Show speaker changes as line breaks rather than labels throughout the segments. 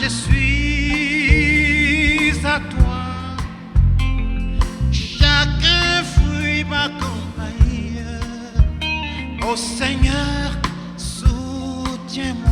je suis à toi. Chacun fruit m'accompagne. Ô Seigneur, soutiens-moi.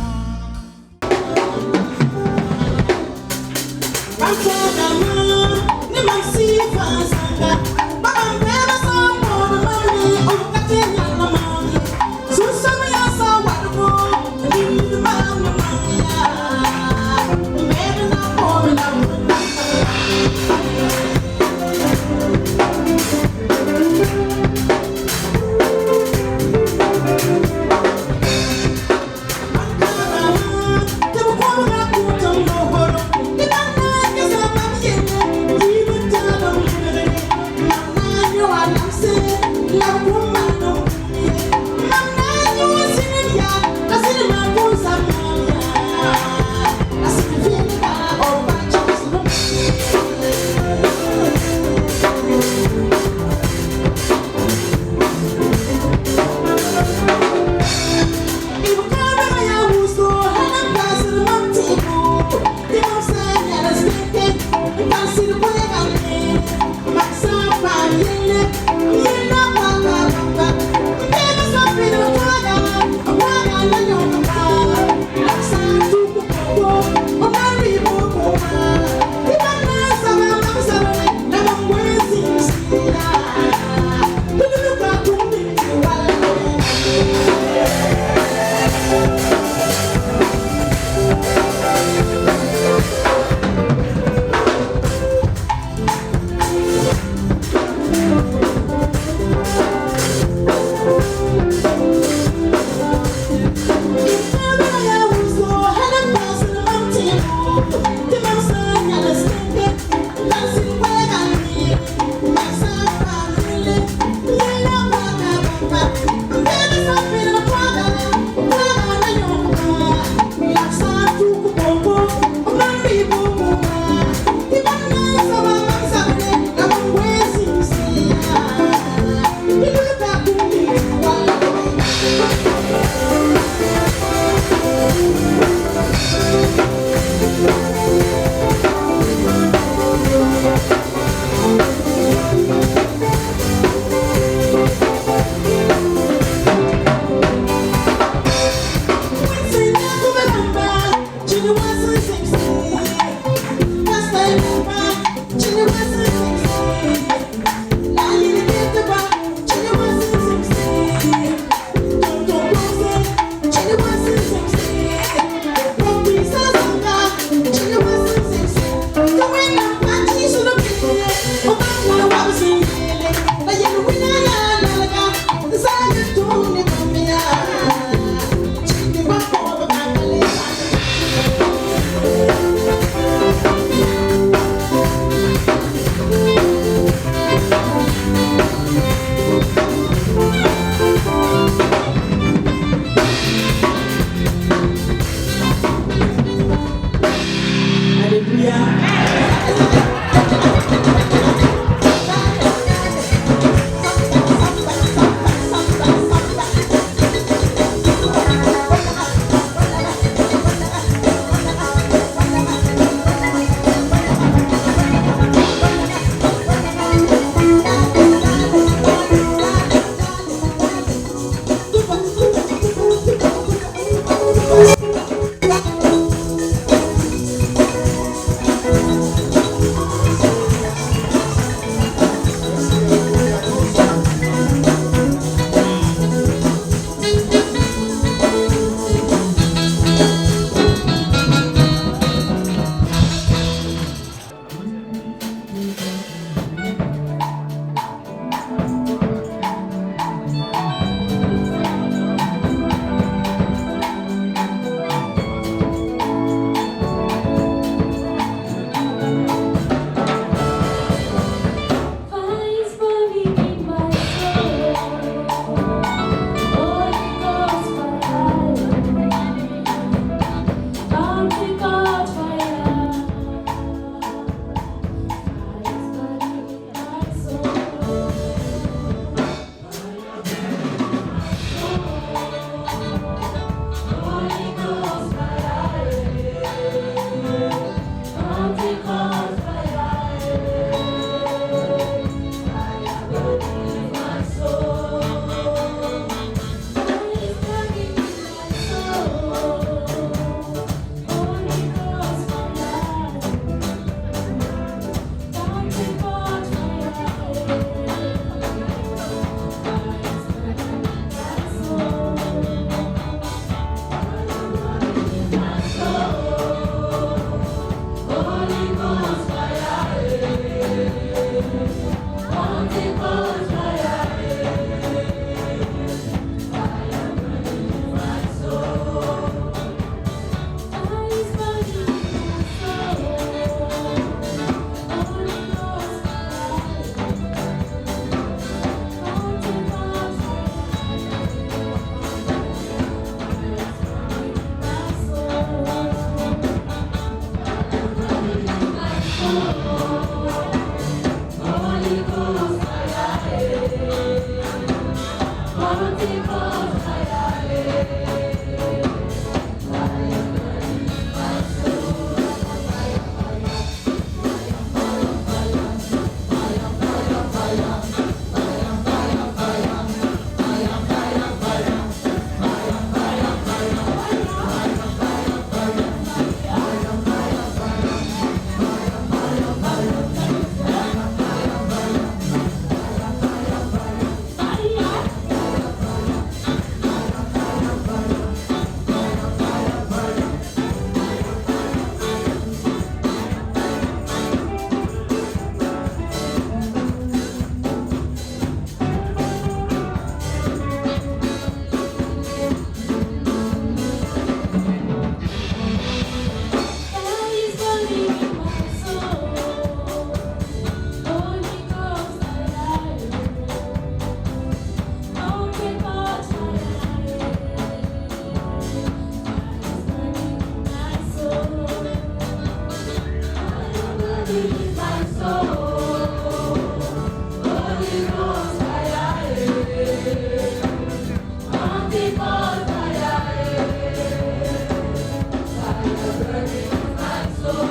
Quand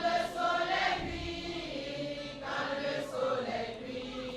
le soleil luit, quand le soleil luit.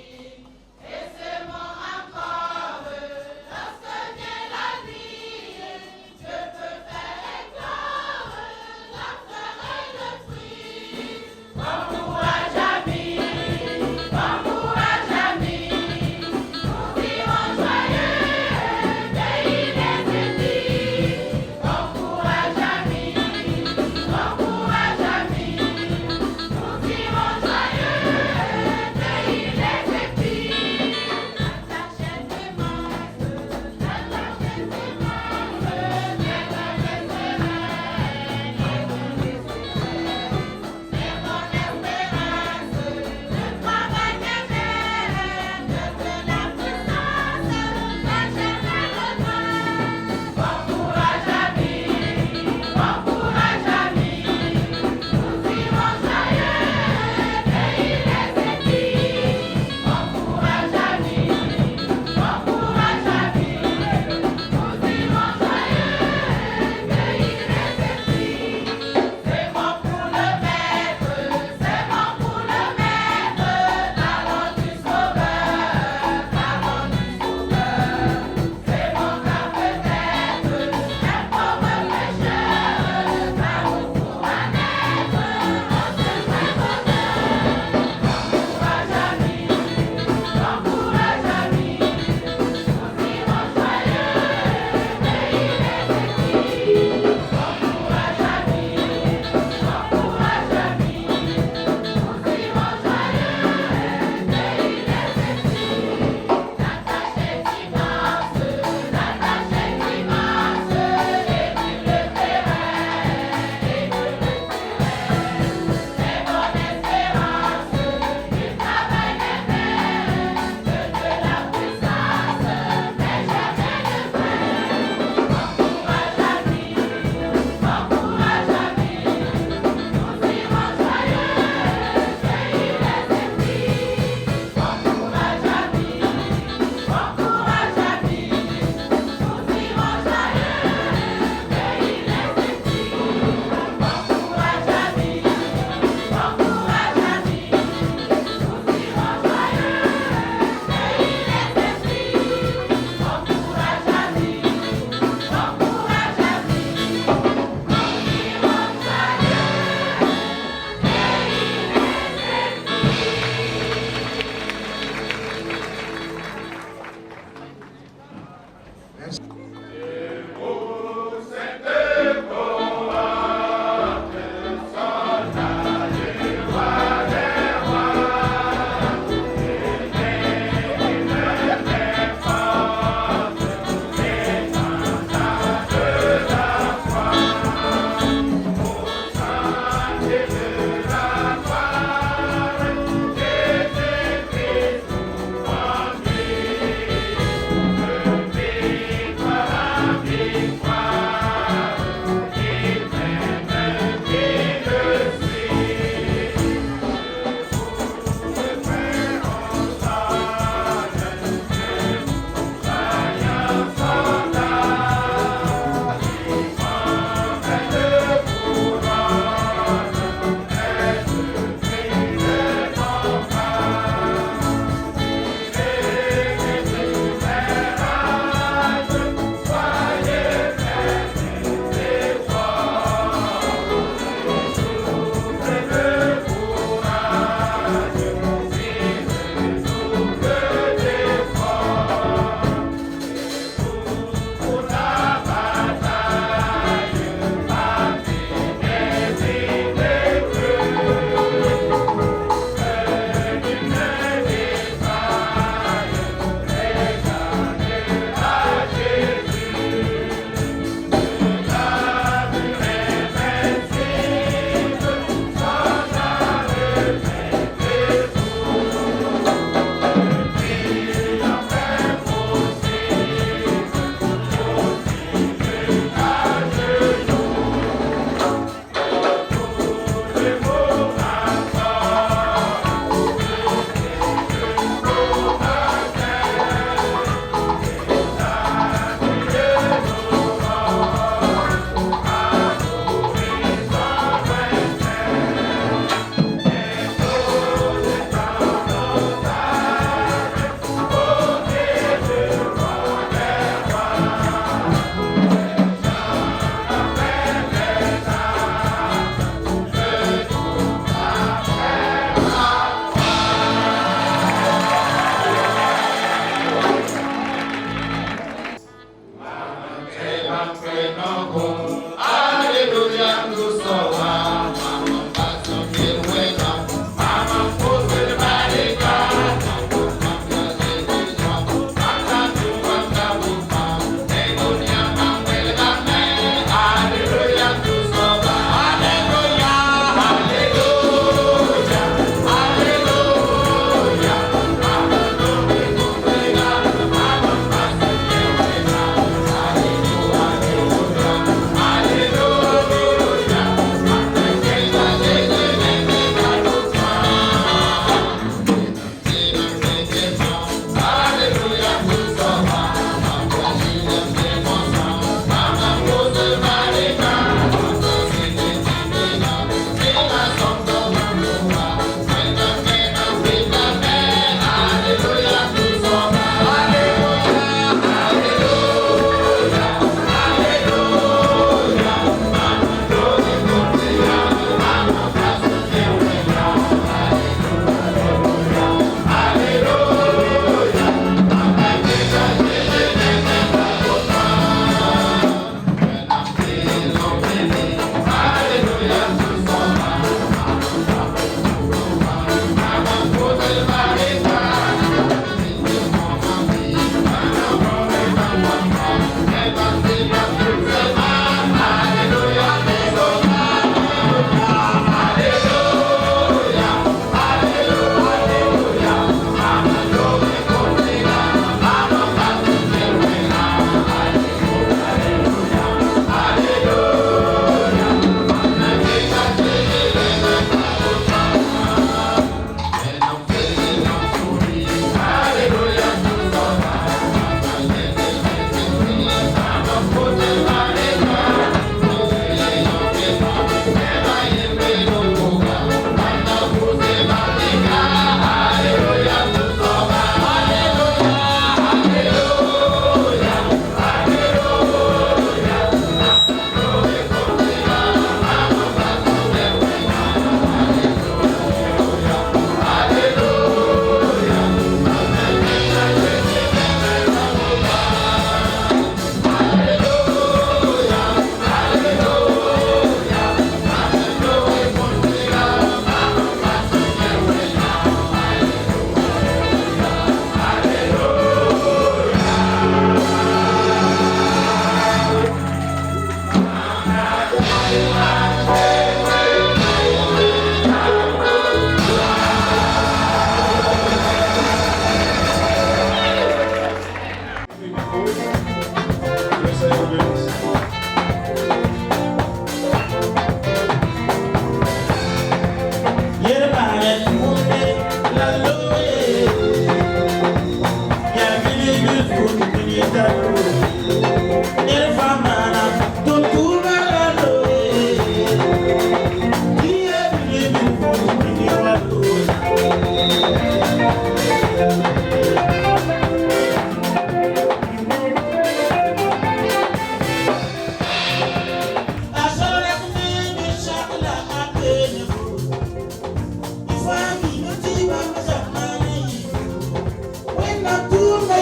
When I do my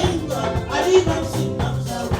I leave and sing.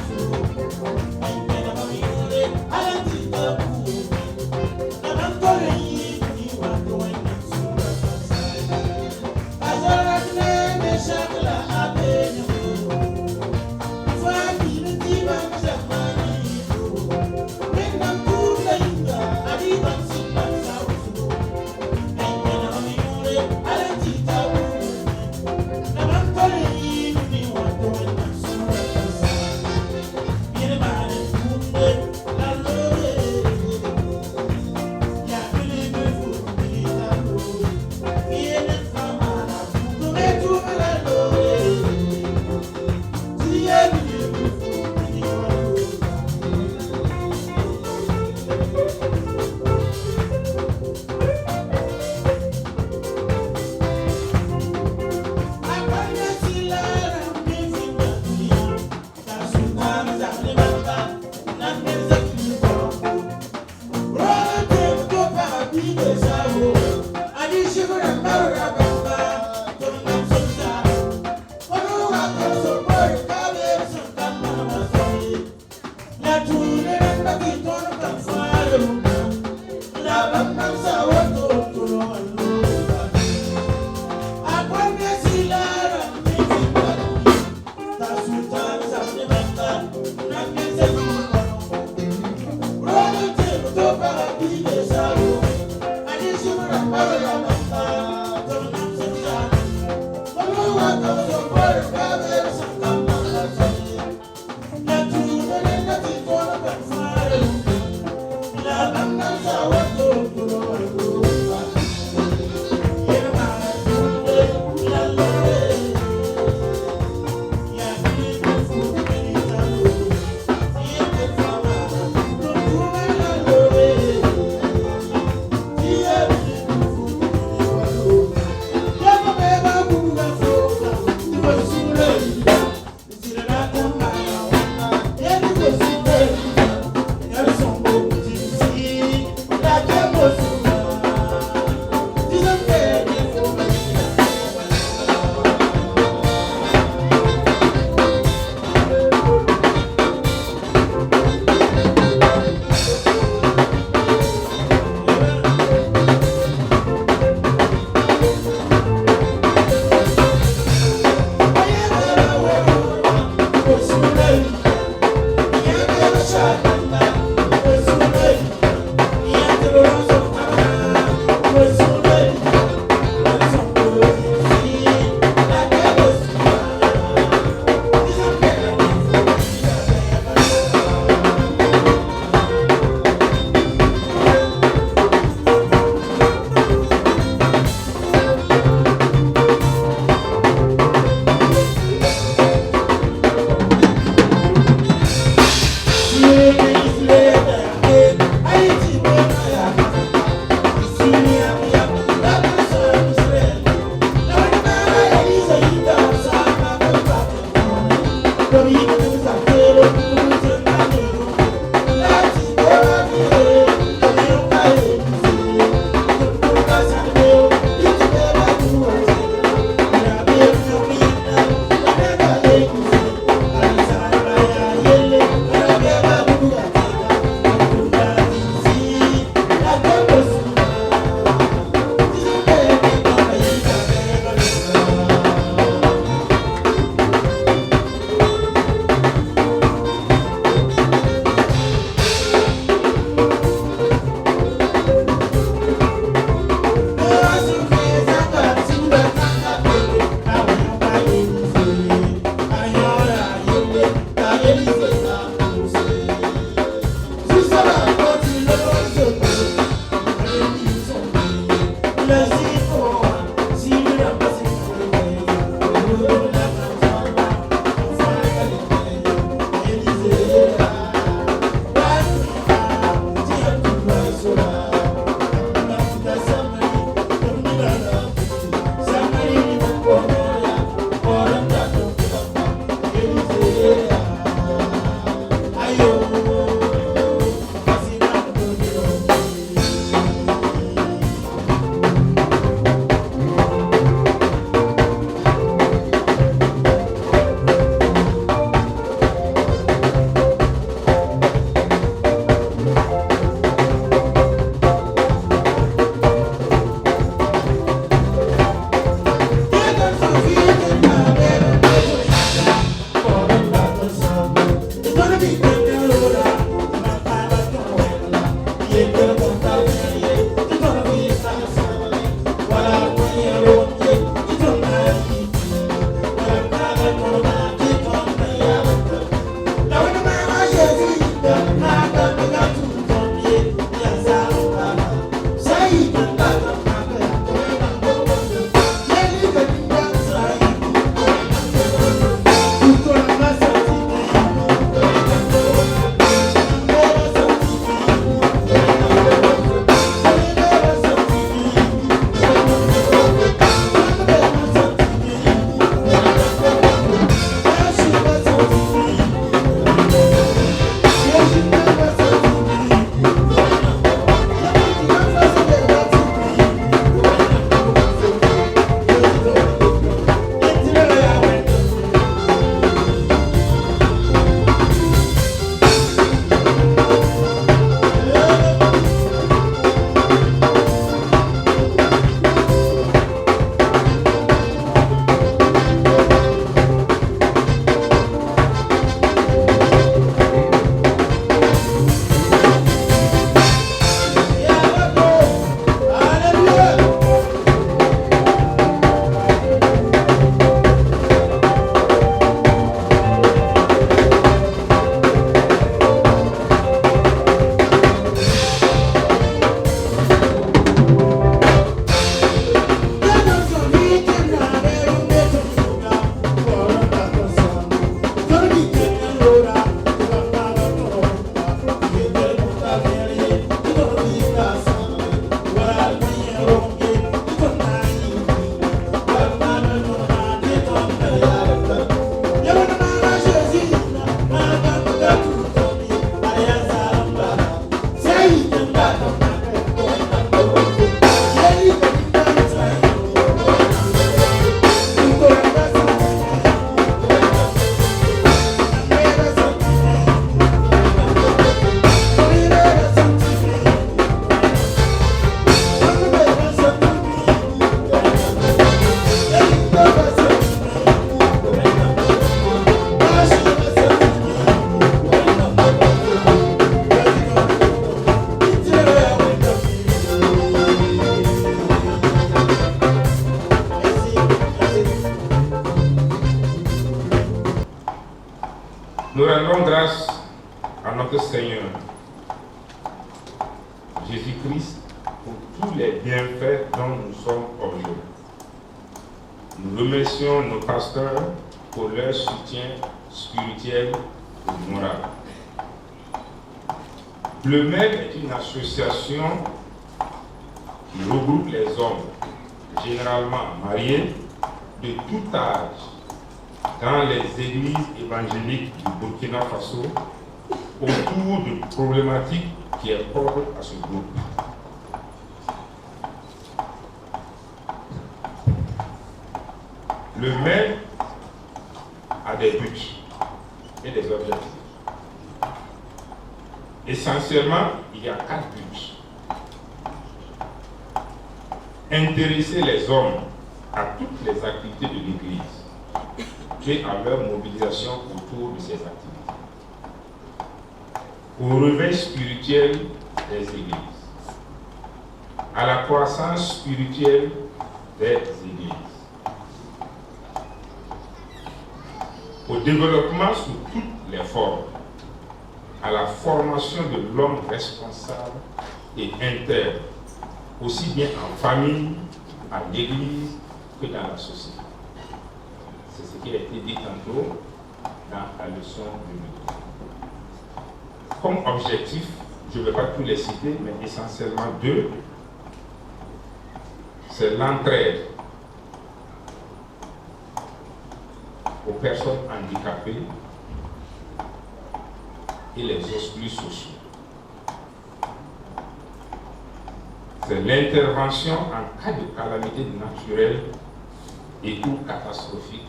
Nous rendons grâce à notre Seigneur Jésus-Christ pour tous les bienfaits dont nous sommes objets. Nous remercions nos pasteurs pour leur soutien spirituel et moral. Le MED est une association qui regroupe les hommes, généralement mariés, de tout âge, dans les églises évangéliques du Burkina Faso, autour d'une problématique qui est propre à ce groupe. Le MED a des buts et des objectifs. Essentiellement, il y a 4 buts. Intéresser les hommes à toutes les activités de l'Église et à leur mobilisation autour de ces activités. Au réveil spirituel des églises, à la croissance spirituelle des églises, au développement sous toutes les formes, à la formation de l'homme responsable et intègre, aussi bien en famille, à l'église que dans la société. C'est ce qui a été dit tantôt dans la leçon du midi. Comme objectif, je ne vais pas tous les citer, mais essentiellement 2. C'est l'entraide aux personnes handicapées et les exclus sociaux. C'est l'intervention en cas de calamité naturelle et ou catastrophique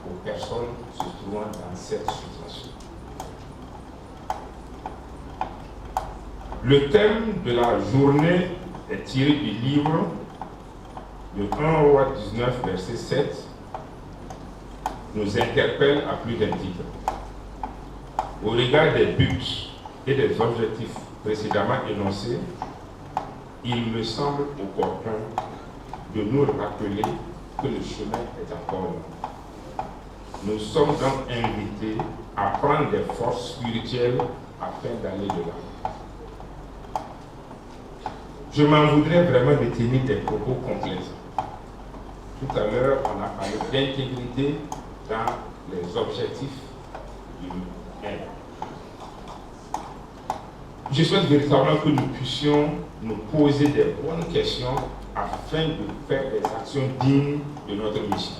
aux personnes se trouvant dans cette situation. Le thème de la journée est tiré du livre de 1 Roi 19, verset 7, nous interpelle à plus d'un titre. Au regard des buts et des objectifs précédemment énoncés, il me semble opportun de nous rappeler que le chemin est encore long. Nous sommes donc invités à prendre des forces spirituelles afin d'aller de l'avant. Je m'en voudrais vraiment de tenir des propos complets. Tout à l'heure, on a parlé d'intégrité dans les objectifs du M. Je souhaite véritablement que nous puissions nous poser des bonnes questions afin de faire des actions dignes de notre mission.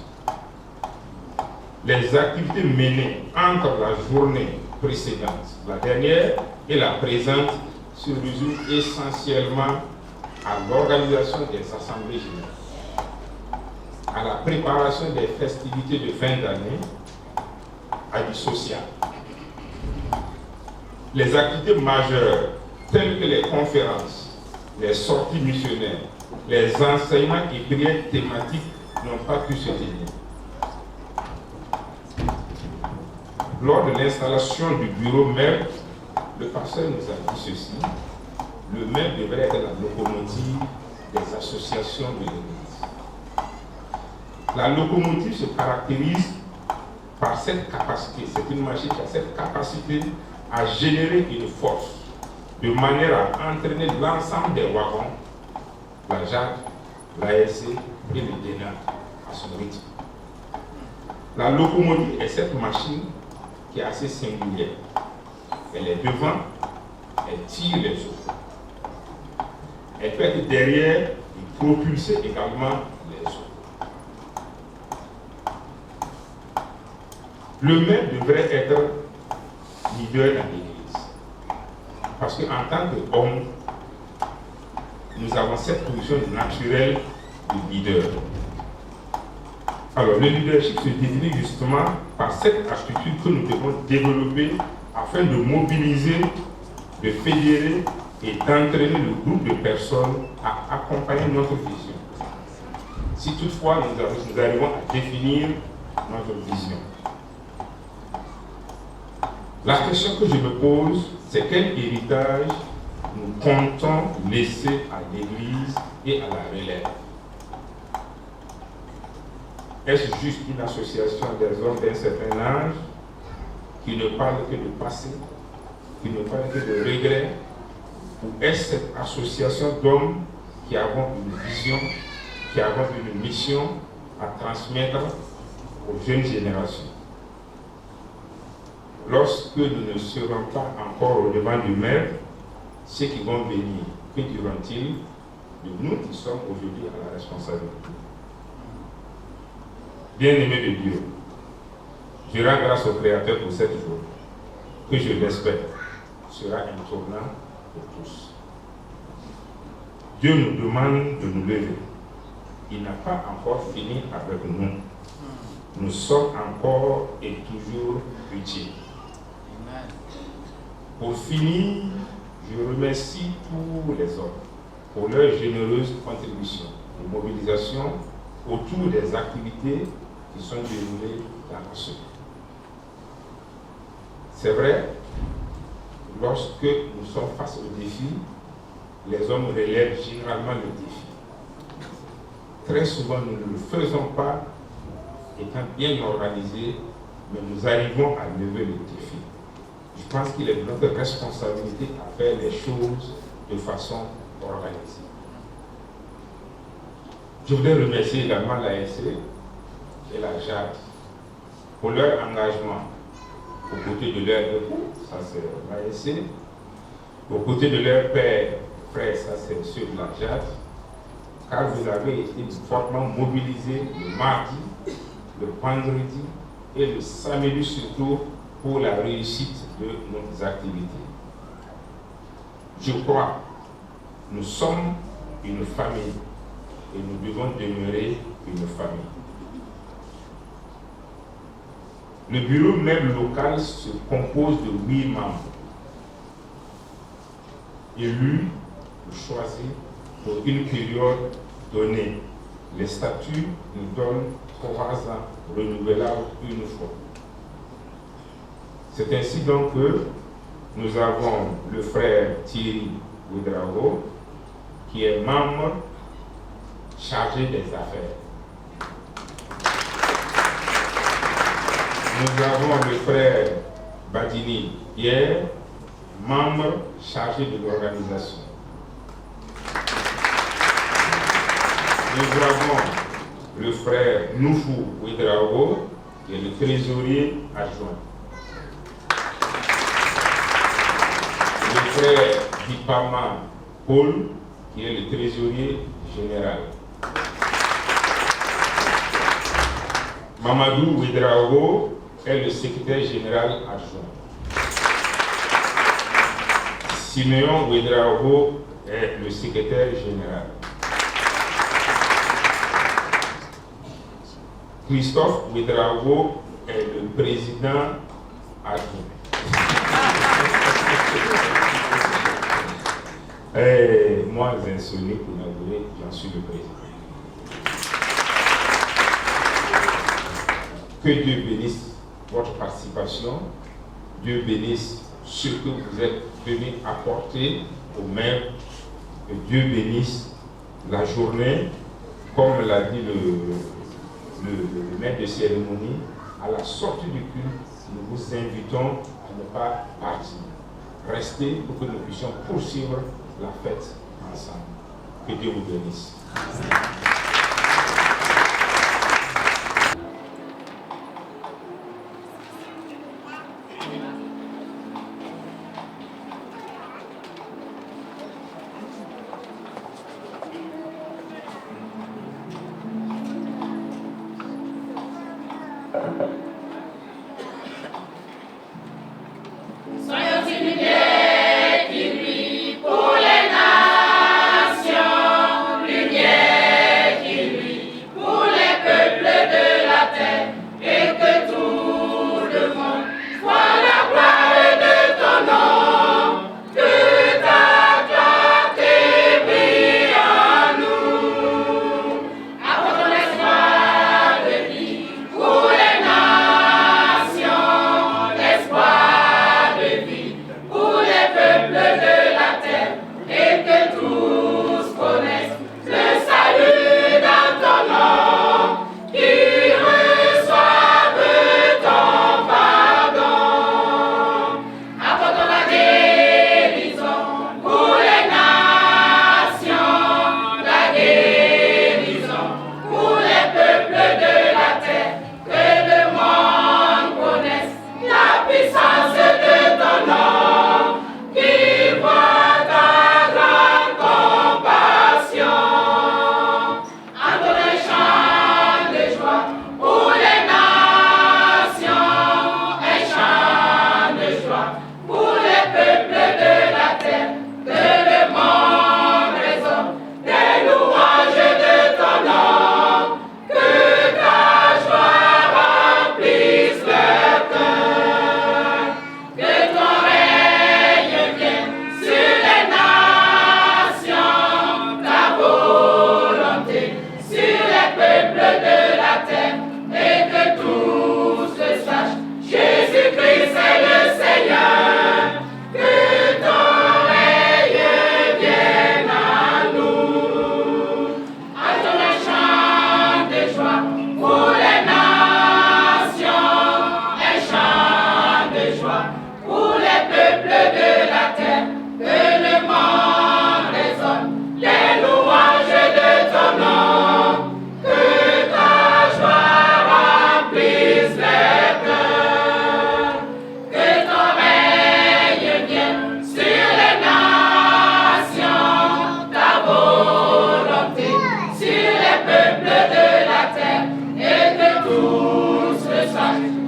Les activités menées entre la journée précédente, la dernière et la présente se résument essentiellement à l'organisation des assemblées générales, à la préparation des festivités de fin d'année, à du social. Les activités majeures, telles que les conférences, les sorties missionnaires, les enseignements et prières thématiques n'ont pas pu se tenir. Lors de l'installation du bureau MED, le pasteur nous a dit ceci: le MED devrait être la locomotive des associations de l'Église. La locomotive se caractérise par cette capacité, c'est une machine qui a cette capacité à générer une force, de manière à entraîner l'ensemble des wagons, la JAD, l'ASC et le DENA à son rythme. La locomotive est cette machine qui est assez singulière. Elle est devant, elle tire les autres. Elle peut être derrière et propulser également les autres. Le maire devrait être leader dans l'Église. Parce qu'en tant qu'homme, nous avons cette position naturelle de leader. Alors, le leadership se définit justement par cette attitude que nous devons développer afin de mobiliser, de fédérer et d'entraîner le groupe de personnes à accompagner notre vision. Si toutefois nous arrivons à définir notre vision. La question que je me pose, c'est quel héritage nous comptons laisser à l'Église et à la relève. Est-ce juste une association des hommes d'un certain âge qui ne parle que de passé, qui ne parle que de regrets, ou est-ce cette association d'hommes qui avons une vision, qui avons une mission à transmettre aux jeunes générations? Lorsque nous ne serons pas encore au devant du maire, ceux qui vont venir, que diront-ils de nous qui sommes aujourd'hui à la responsabilité? Bien-aimés de Dieu, je rends grâce au Créateur pour cette journée, que je l'espère sera un tournant pour tous. Dieu nous demande de nous lever. Il n'a pas encore fini avec nous. Nous sommes encore et toujours utiles. Pour finir, je remercie tous les hommes pour leur généreuse contribution et mobilisation autour des activités qui sont déroulées dans la semaine. C'est vrai, lorsque nous sommes face au défi, les hommes relèvent généralement le défi. Très souvent, nous ne le faisons pas étant bien organisés, mais nous arrivons à lever le défi. Je pense qu'il est de notre responsabilité à faire les choses de façon organisée. Je voudrais remercier également l'ASC et la JAD pour leur engagement aux côtés de leur époux, ça c'est l'ASC, aux côtés de leur père, frère, ça c'est ceux de la JAD, car vous avez été fortement mobilisés le mardi, le vendredi et le samedi surtout pour la réussite de nos activités. Je crois, nous sommes une famille et nous devons demeurer une famille. Le bureau même local se compose de 8 membres, élus ou choisis pour une période donnée. Les statuts nous donnent 3 ans renouvelables une fois. C'est ainsi donc que nous avons le frère Thierry Ouedraogo, qui est membre chargé des affaires. Nous avons le frère Badini Pierre, membre chargé de l'organisation. Nous avons le frère Noufou Ouedraogo, qui est le trésorier adjoint. Le frère Dipama Paul, qui est le trésorier général. Mamadou Ouedraogo est le secrétaire général adjoint. Siméon Ouedraogo est le secrétaire général. Christophe Ouedraogo est le président adjoint. Et moi, insolé pour l'avouer, j'en suis le président. Que Dieu bénisse votre participation. Dieu bénisse ce que vous êtes venus apporter au maire. Que Dieu bénisse la journée, comme l'a dit le maître de cérémonie. À la sortie du culte, nous vous invitons à ne pas partir. Restez pour que nous puissions poursuivre la fête ensemble. Que Dieu vous bénisse.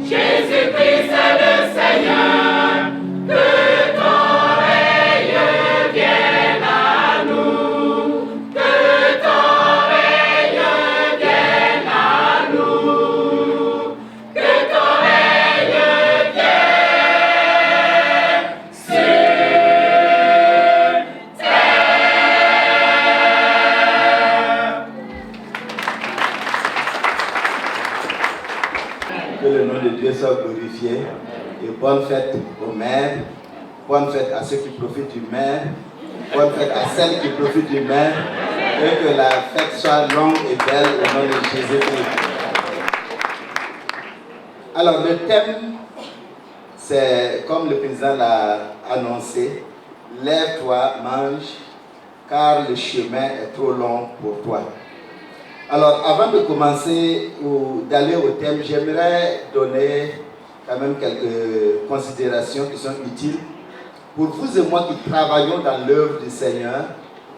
Jésus-Christ est le Seigneur, que ton règne vienne à nous, que ton règne vienne à nous, que ton règne vienne sur terre.
Que le nom de Dieu soit glorifié. Et bonne fête aux mères, bonne fête à ceux qui profitent du maire, bonne fête à celles qui profitent du maire, et que la fête soit longue et belle au nom de Jésus-Christ. Alors le thème, c'est comme le président l'a annoncé, lève-toi, mange, car le chemin est trop long pour toi. Alors, avant de commencer ou d'aller au thème, j'aimerais donner quand même quelques considérations qui sont utiles pour vous et moi qui travaillons dans l'œuvre du Seigneur,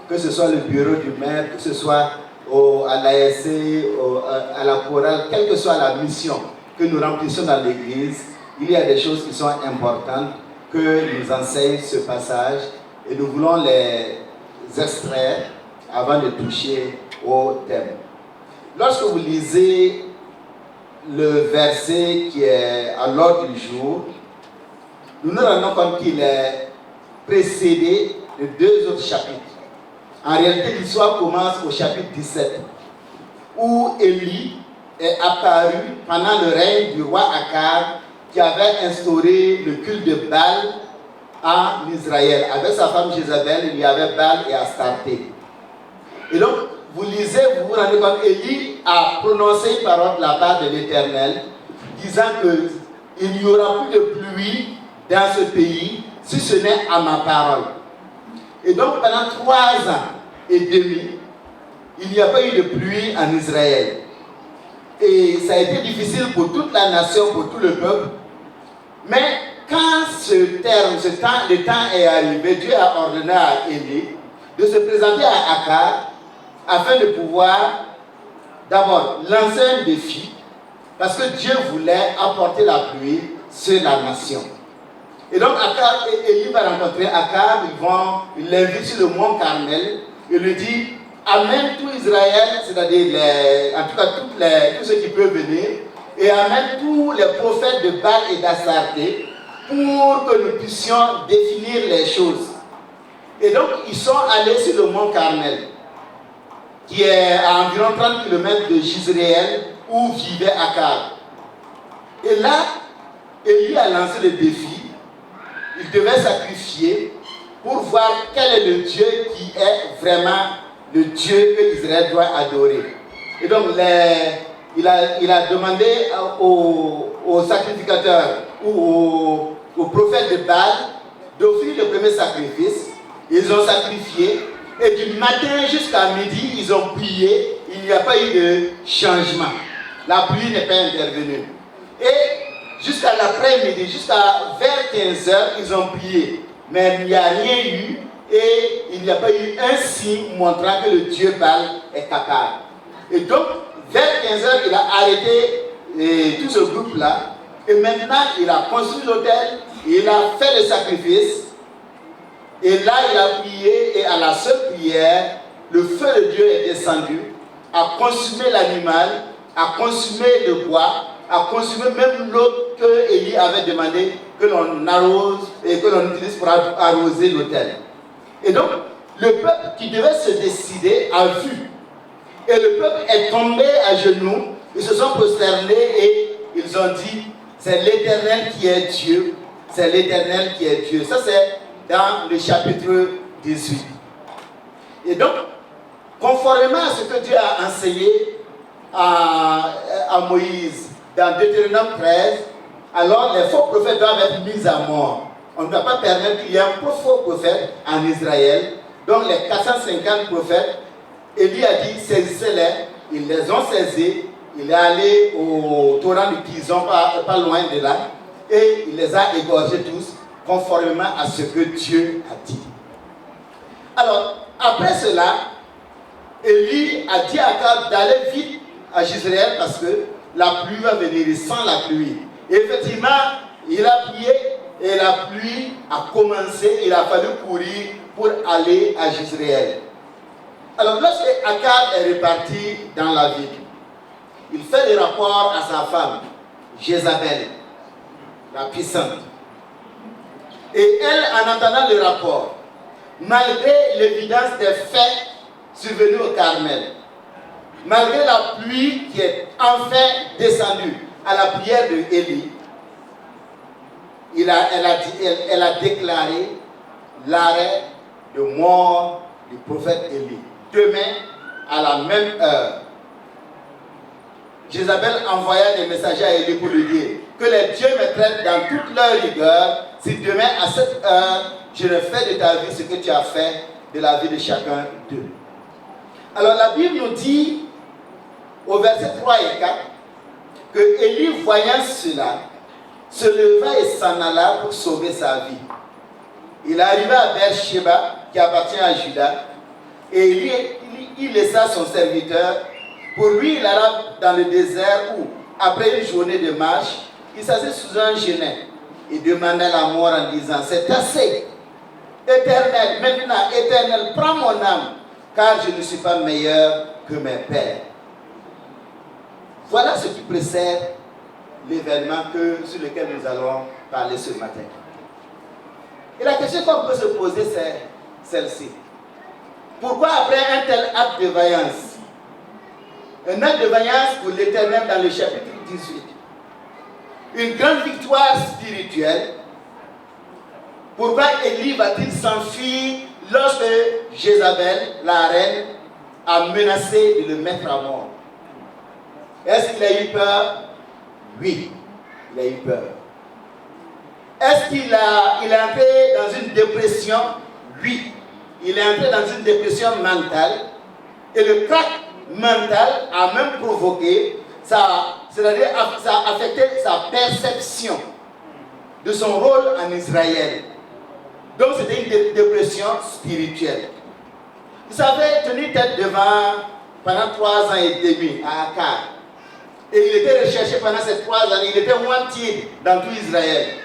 que ce soit le bureau du maire, que ce soit à l'ASC, à la chorale, quelle que soit la mission que nous remplissons dans l'Église, il y a des choses qui sont importantes que nous enseigne ce passage et nous voulons les extraire avant de toucher au thème. Lorsque vous lisez le verset qui est à l'ordre du jour, nous nous rendons compte qu'il est précédé de deux autres chapitres. En réalité, l'histoire commence au chapitre 17, où Élie est apparu pendant le règne du roi Akab, qui avait instauré le culte de Baal en Israël. Avec sa femme Jézabel, il y avait Baal et Astarté. Et donc, vous lisez, vous vous rendez compte, Élie a prononcé une parole de la part de l'Éternel, disant qu'il n'y aura plus de pluie dans ce pays, si ce n'est à ma parole. Et donc, pendant 3 ans et demi, il n'y a pas eu de pluie en Israël. Et ça a été difficile pour toute la nation, pour tout le peuple. Mais quand le temps est arrivé, Dieu a ordonné à Élie de se présenter à Akab, afin de pouvoir d'abord lancer un défi, parce que Dieu voulait apporter la pluie sur la nation. Et donc Élie va rencontrer Akab, il l'invite sur le mont Carmel, et lui dit, amène tout Israël, c'est-à-dire en tout cas tous ceux qui peuvent venir, et amène tous les prophètes de Baal et d'Astarté, pour que nous puissions définir les choses. Et donc ils sont allés sur le mont Carmel, qui est à environ 30 km de Jizréel, où vivait Akab. Et là, Élie a lancé le défi. Il devait sacrifier pour voir quel est le Dieu qui est vraiment le Dieu que Israël doit adorer. Et donc, il a demandé aux sacrificateurs ou aux prophètes de Baal d'offrir le premier sacrifice. Ils ont sacrifié. Et du matin jusqu'à midi, ils ont prié, il n'y a pas eu de changement. La pluie n'est pas intervenue. Et jusqu'à l'après-midi, vers 15h, ils ont prié. Mais il n'y a rien eu et il n'y a pas eu un signe montrant que le Dieu Baal est capable. Et donc, vers 15h, il a arrêté tout ce groupe-là. Et maintenant, il a construit l'autel, il a fait le sacrifice. Et là, il a prié, et à la seule prière, le feu de Dieu est descendu, a consumé l'animal, a consumé le bois, a consumé même l'eau que Élie avait demandé que l'on arrose et que l'on utilise pour arroser l'autel. Et donc, le peuple qui devait se décider a vu. Et le peuple est tombé à genoux, ils se sont prosternés et ils ont dit, c'est l'Éternel qui est Dieu, c'est l'Éternel qui est Dieu. Ça, c'est dans le chapitre 18. Et donc, conformément à ce que Dieu a enseigné à Moïse dans Deutéronome 13, alors les faux prophètes doivent être mis à mort. On ne doit pas permettre qu'il y ait un faux prophète en Israël. Donc les 450 prophètes, Élie a dit, saisissez-les. Ils les ont saisis. Il est allé au torrent de Kizon, pas loin de là, et il les a égorgés tous, conformément à ce que Dieu a dit. Alors, après cela, Élie a dit à Akab d'aller vite à Jizréel parce que la pluie va venir, il sent la pluie. Et effectivement, il a prié et la pluie a commencé. Il a fallu courir pour aller à Jezreel. Alors lorsque Akab est reparti dans la ville, il fait des rapports à sa femme, Jézabel, la puissante. Et elle, en entendant le rapport, malgré l'évidence des faits survenus au Carmel, malgré la pluie qui est enfin descendue à la prière de Élie, elle a déclaré l'arrêt de mort du prophète Élie. Demain, à la même heure, Jézabel envoya des messagers à Élie pour lui dire que les dieux me traitent dans toute leur rigueur si demain à cette heure je ne fais de ta vie ce que tu as fait de la vie de chacun d'eux. Alors la Bible nous dit au verset 3 et 4 que Élie, voyant cela, se leva et s'en alla pour sauver sa vie. Il arriva à Beersheba qui appartient à Juda et il laissa son serviteur. Pour lui, il alla dans le désert où, après une journée de marche, il s'assit sous un genêt et demanda la mort en disant: c'est assez, Éternel, maintenant, Éternel, prends mon âme, car je ne suis pas meilleur que mes pères. Voilà ce qui précède l'événement sur lequel nous allons parler ce matin. Et la question qu'on peut se poser, c'est celle-ci. Pourquoi après un tel acte de vaillance, un acte de vaillance pour l'Éternel dans le chapitre 18, une grande victoire spirituelle, pourquoi Élie va-t-il s'enfuir lorsque Jézabel, la reine, a menacé de le mettre à mort? Est-ce qu'il a eu peur? Oui, il a eu peur. Est-ce qu'il est entré dans une dépression? Oui, il est entré dans une dépression mentale. Et le crack mental a même provoqué, c'est-à-dire ça a affecté sa perception de son rôle en Israël. Donc c'était une dépression spirituelle. Vous savez, tenu tête devant pendant 3 ans et demi à Akab. Et il était recherché pendant ces 3 années. Il était moitié dans tout Israël.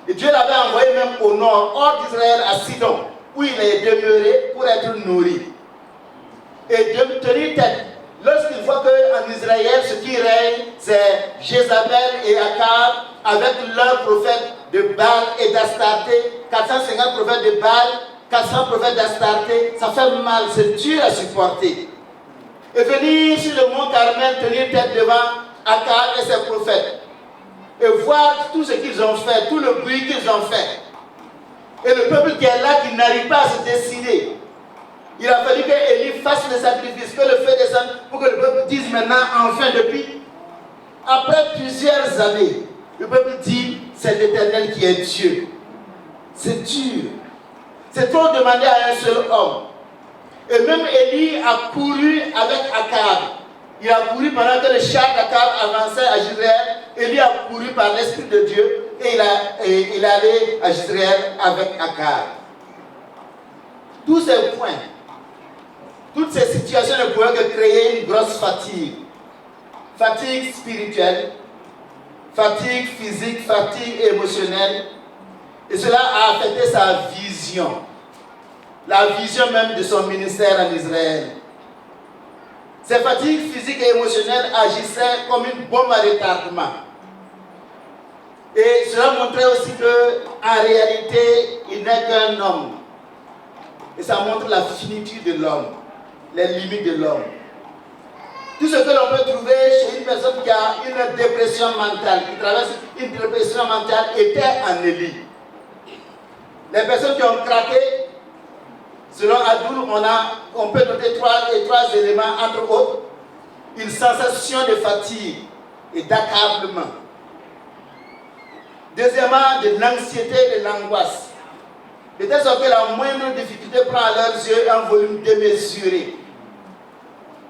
Et Dieu l'avait envoyé même au nord, hors d'Israël, à Sidon, où il est demeuré pour être nourri. Et de tenir tête, lorsqu'il voit qu'en Israël, ce qui règne, c'est Jézabel et Akab, avec leurs prophètes de Baal et d'Astarté, 450 prophètes de Baal, 400 prophètes d'Astarté, ça fait mal, c'est dur à supporter. Et venir sur le mont Carmel, tenir tête devant Akab et ses prophètes, et voir tout ce qu'ils ont fait, tout le bruit qu'ils ont fait. Et le peuple qui est là, qui n'arrive pas à se décider. Il a fallu qu'Élie fasse le sacrifice, que le feu descende, pour que le peuple dise maintenant, enfin, depuis, après plusieurs années, le peuple dit, c'est l'Éternel qui est Dieu. C'est dur. C'est trop demander à un seul homme. Et même Élie a couru avec Akab. Il a couru pendant que le char d'Akab avançait à Jezreel. Élie a couru par l'Esprit de Dieu et il est allé à Jezreel avec Akab. Tous ces points, toutes ces situations ne pouvaient que créer une grosse fatigue. Fatigue spirituelle, fatigue physique, fatigue émotionnelle. Et cela a affecté sa vision. La vision même de son ministère en Israël. Ces fatigues physiques et émotionnelles agissaient comme une bombe à retardement. Et cela montrait aussi qu'en réalité, il n'est qu'un homme. Et ça montre la finitude de l'homme, les limites de l'homme. Tout ce que l'on peut trouver chez une personne qui a une dépression mentale, qui traverse une dépression mentale, était en Élie. Les personnes qui ont craqué, selon Adoul, on peut noter trois éléments, entre autres, une sensation de fatigue et d'accablement. Deuxièmement, de l'anxiété et de l'angoisse. De telle sorte que la moindre difficulté prend à leurs yeux un volume démesuré.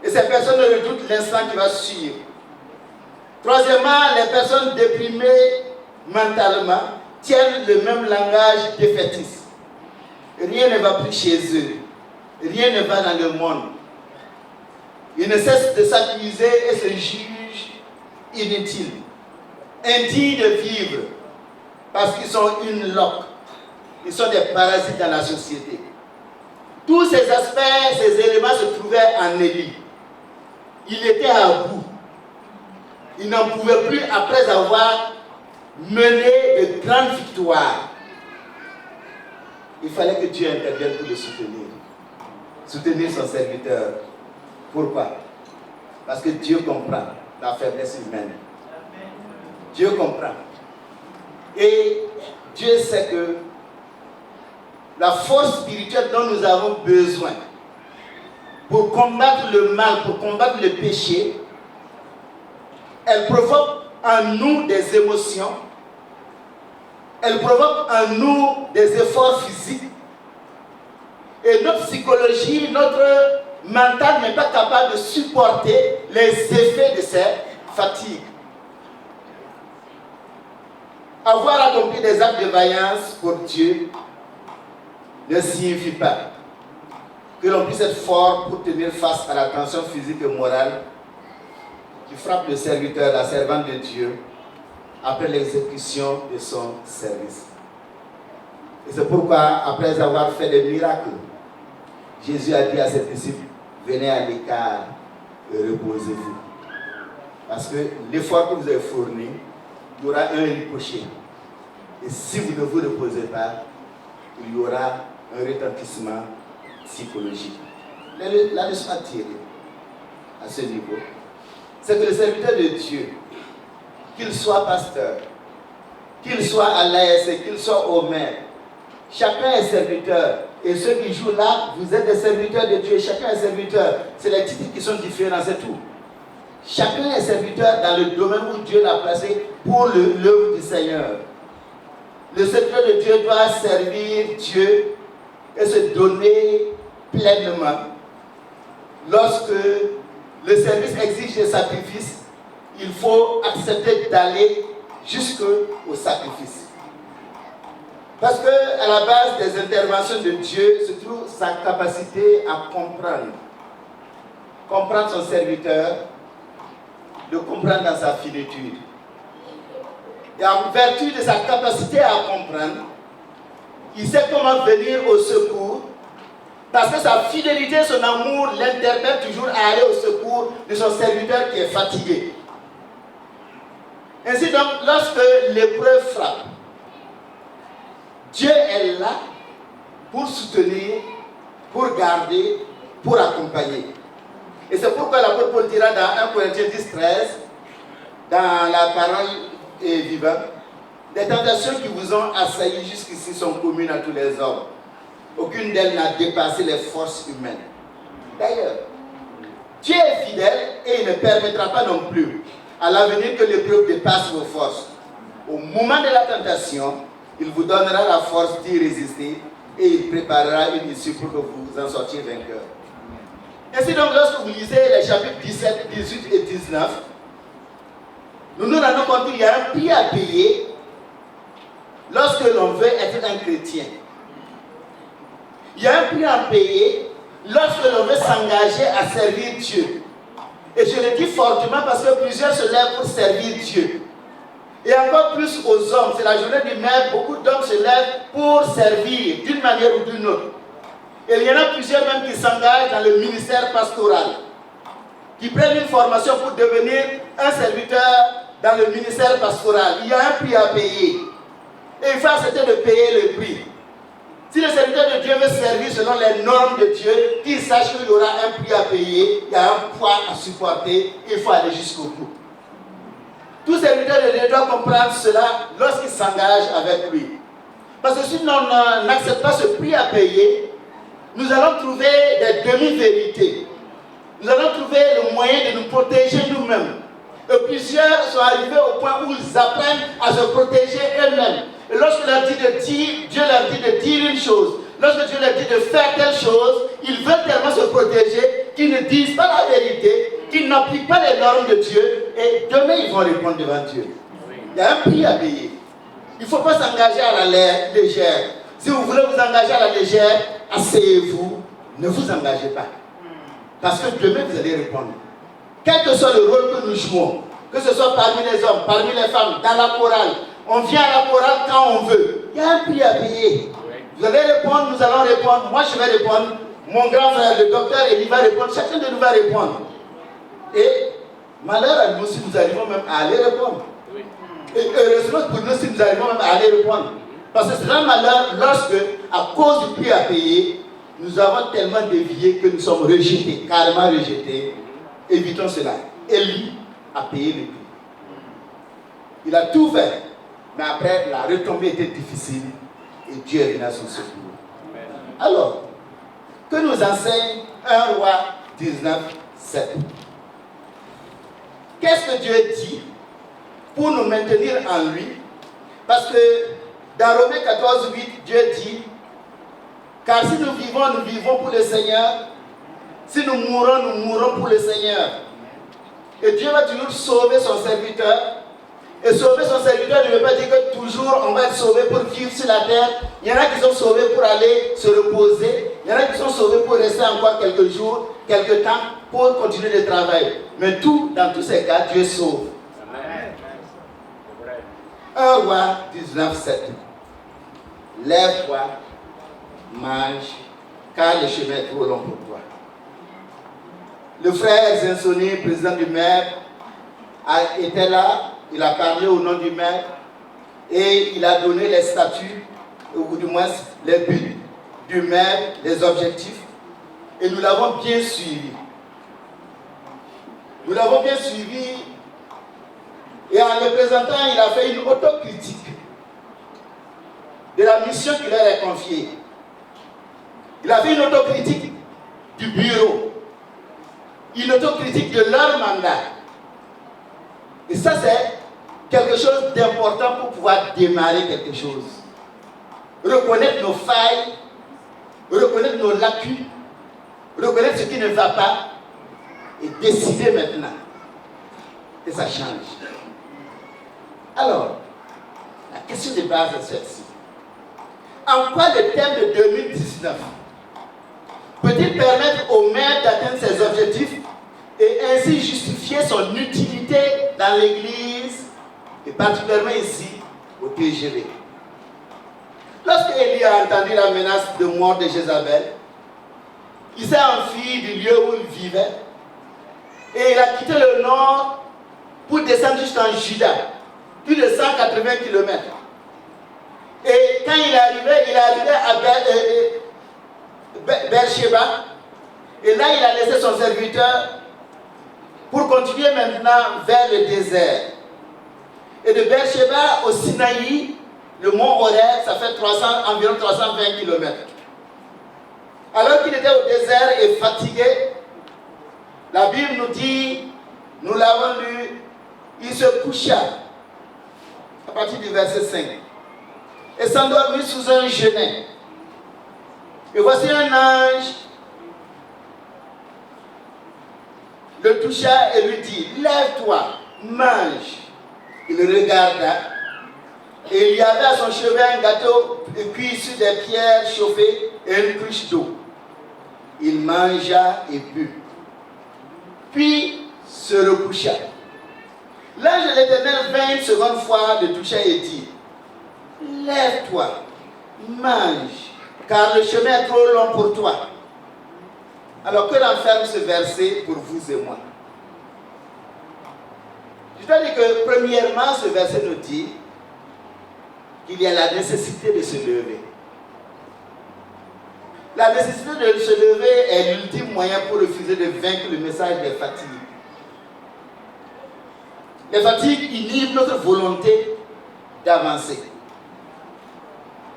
Et ces personnes redoutent l'instant qui va suivre. Troisièmement, les personnes déprimées mentalement tiennent le même langage défaitiste. Rien ne va plus chez eux. Rien ne va dans le monde. Ils ne cessent de s'accuser et se jugent inutiles. indignes de vivre, parce qu'ils sont une loque. Ils sont des parasites dans la société. Tous ces aspects, ces éléments se trouvaient en Élie. Il était à bout. Il n'en pouvait plus après avoir mené de grandes victoires. Il fallait que Dieu intervienne pour le soutenir. Soutenir son serviteur. Pourquoi? Parce que Dieu comprend la faiblesse humaine. Dieu comprend. Et Dieu sait que la force spirituelle dont nous avons besoin pour combattre le mal, pour combattre le péché, elle provoque en nous des émotions, elle provoque en nous des efforts physiques, et notre psychologie, notre mental n'est pas capable de supporter les effets de cette fatigue. Avoir accompli des actes de vaillance pour Dieu ne signifie pas que l'on puisse être fort pour tenir face à la tension physique et morale qui frappe le serviteur, la servante de Dieu, après l'exécution de son service. Et c'est pourquoi, après avoir fait des miracles, Jésus a dit à ses disciples, venez à l'écart et reposez-vous. Parce que l'effort que vous avez fourni, il y aura un ricochet. Et si vous ne vous reposez pas, il y aura un retentissement psychologique. La leçon à tirer à ce niveau, c'est que le serviteur de Dieu, qu'il soit pasteur, qu'il soit à l'ASC, qu'il soit au maire, chacun est serviteur. Et ceux qui jouent là, vous êtes des serviteurs de Dieu. Chacun est serviteur. C'est les titres qui sont différents, c'est tout. Chacun est serviteur dans le domaine où Dieu l'a placé pour l'œuvre du Seigneur. Le serviteur de Dieu doit servir Dieu et se donner pleinement. Lorsque le service exige des sacrifices, il faut accepter d'aller jusqu'au sacrifice. Parce qu'à la base des interventions de Dieu se trouve sa capacité à comprendre. Comprendre son serviteur, le comprendre dans sa finitude. Et en vertu de sa capacité à comprendre, il sait comment venir au secours, parce que sa fidélité, son amour l'interpelle toujours à aller au secours de son serviteur qui est fatigué. Ainsi donc, lorsque l'épreuve frappe, Dieu est là pour soutenir, pour garder, pour accompagner. Et c'est pourquoi l'apôtre Paul dira dans 1 Corinthiens 10, 13, dans la parole vivante, les tentations qui vous ont assailli jusqu'ici sont communes à tous les hommes. Aucune d'elles n'a dépassé les forces humaines. D'ailleurs, Dieu est fidèle et il ne permettra pas non plus à l'avenir que l'épreuve dépasse vos forces. Au moment de la tentation, il vous donnera la force d'y résister et il préparera une issue pour que vous en sortiez vainqueur. Ainsi donc, lorsque vous lisez les chapitres 17, 18 et 19, nous nous rendons compte qu'il y a un prix à payer lorsque l'on veut être un chrétien. Il y a un prix à payer lorsque l'on veut s'engager à servir Dieu. Et je le dis fortement parce que plusieurs se lèvent pour servir Dieu. Et encore plus aux hommes, c'est la journée du maire, beaucoup d'hommes se lèvent pour servir d'une manière ou d'une autre. Et il y en a plusieurs même qui s'engagent dans le ministère pastoral, qui prennent une formation pour devenir un serviteur dans le ministère pastoral. Il y a un prix à payer. Et il faut accepter de payer le prix. Si le serviteur de Dieu veut servir selon les normes de Dieu, qu'il sache qu'il y aura un prix à payer, il y a un poids à supporter, il faut aller jusqu'au bout. Tout serviteur de Dieu doit comprendre cela lorsqu'il s'engage avec lui. Parce que si on n'accepte pas ce prix à payer, nous allons trouver des demi-vérités. Nous allons trouver le moyen de nous protéger nous-mêmes. Et plusieurs sont arrivés au point où ils apprennent à se protéger eux-mêmes. Et lorsque leur dit de dire, Dieu leur dit de dire une chose, lorsque Dieu leur dit de faire telle chose, ils veulent tellement se protéger qu'ils ne disent pas la vérité, qu'ils n'appliquent pas les normes de Dieu, et demain ils vont répondre devant Dieu. Il y a un prix à payer. Il ne faut pas s'engager à la légère. Si vous voulez vous engager à la légère, asseyez-vous, ne vous engagez pas. Parce que demain vous allez répondre. Quel que soit le rôle que nous jouons, que ce soit parmi les hommes, parmi les femmes, dans la chorale. On vient à la chorale quand on veut. Il y a un prix à payer. Vous allez répondre, nous allons répondre. Moi, je vais répondre. Mon grand frère, le docteur, il va répondre. Chacun de nous va répondre. Et malheur à nous si nous arrivons même à aller répondre. Et heureusement pour nous si nous arrivons même à aller répondre. Parce que c'est un malheur lorsque, à cause du prix à payer, nous avons tellement dévié que nous sommes rejetés, carrément rejetés. Évitons cela. Élie a payé le prix. Il a tout fait. Mais après, la retombée était difficile et Dieu est venu à son secours. Alors, que nous enseigne 1 Roi 19, 7. Qu'est-ce que Dieu dit pour nous maintenir en lui? Parce que dans Romains 14, 8, Dieu dit, car si nous vivons pour le Seigneur. Si nous mourrons pour le Seigneur. Et Dieu va toujours sauver son serviteur. Et sauver son serviteur ne veut pas dire que toujours on va être sauvé pour vivre sur la terre. Il y en a qui sont sauvés pour aller se reposer. Il y en a qui sont sauvés pour rester encore quelques jours, quelques temps, pour continuer le travail. Mais dans tous ces cas, Dieu sauve. Amen. 1 Roi 19, 7. Lève-toi, mange, car le chemin est trop long pour toi. Le frère Zinsoni, président du maire, était là. Il a parlé au nom du maire et il a donné les statuts, ou du moins les buts du maire, les objectifs. Et nous l'avons bien suivi. Nous l'avons bien suivi et en le présentant, il a fait une autocritique de la mission qui leur est confiée. Il a fait une autocritique du bureau, une autocritique de leur mandat. Et ça, c'est quelque chose d'important pour pouvoir démarrer quelque chose. Reconnaître nos failles, reconnaître nos lacunes, reconnaître ce qui ne va pas et décider maintenant. Et ça change. Alors, la question de base est celle-ci. En quoi le thème de 2019 peut-il permettre au maire d'atteindre ses objectifs et ainsi justifier son utilité dans l'Église et particulièrement ici au TGV? Lorsque Élie a entendu la menace de mort de Jézabel, il s'est enfui du lieu où il vivait et il a quitté le nord pour descendre jusqu'en Juda, plus de 180 km. Et quand il est arrivé à Beersheba, et là il a laissé son serviteur pour continuer maintenant vers le désert. Et de Beersheba au Sinaï, le mont Horeb, ça fait environ 320 km. Alors qu'il était au désert et fatigué, la Bible nous dit, nous l'avons lu, il se coucha, à partir du verset 5, et s'endormit sous un genêt. Et voici un ange le toucha et lui dit, lève-toi, mange. Il regarda, et il y avait à son chevet un gâteau cuit sur des pierres chauffées et une cruche d'eau. Il mangea et but, puis se recoucha. L'ange de l'Éternel vint une seconde fois le toucher et dit, lève-toi, mange, car le chemin est trop long pour toi. Alors que renferme ce verset pour vous et moi? Je dois dire que premièrement, ce verset nous dit qu'il y a la nécessité de se lever. La nécessité de se lever est l'ultime moyen pour refuser de vaincre le message des fatigues. Les fatigues inhibent notre volonté d'avancer.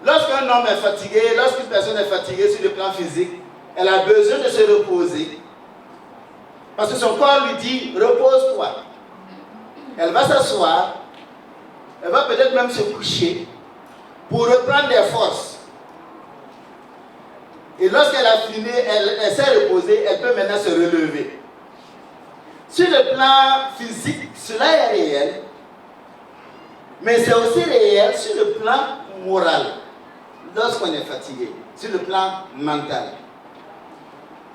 Lorsqu'un homme est fatigué, lorsqu'une personne est fatiguée sur le plan physique, elle a besoin de se reposer. Parce que son corps lui dit, repose-toi. Elle va s'asseoir, elle va peut-être même se coucher pour reprendre des forces. Et lorsqu'elle a fini, elle s'est reposée, elle peut maintenant se relever. Sur le plan physique, cela est réel, mais c'est aussi réel sur le plan moral, lorsqu'on est fatigué, sur le plan mental.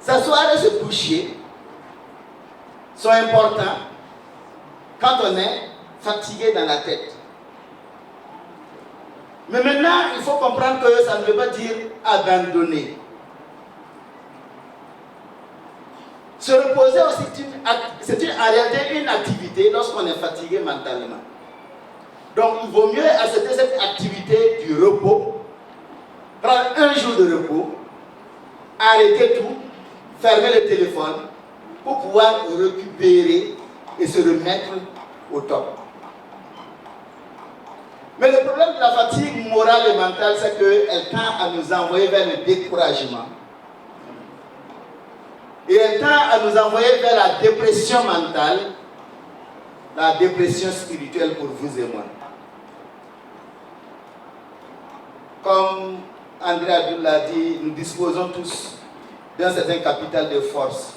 S'asseoir et se coucher sont importants, quand on est fatigué dans la tête. Mais maintenant, il faut comprendre que ça ne veut pas dire abandonner. Se reposer aussi, c'est en réalité une activité lorsqu'on est fatigué mentalement. Donc, il vaut mieux accepter cette activité du repos, prendre un jour de repos, arrêter tout, fermer le téléphone pour pouvoir récupérer et se remettre au top. Mais le problème de la fatigue morale et mentale, c'est qu'elle tend à nous envoyer vers le découragement. Et elle tend à nous envoyer vers la dépression mentale, la dépression spirituelle pour vous et moi. Comme André Abdul l'a dit, nous disposons tous d'un certain capital de force.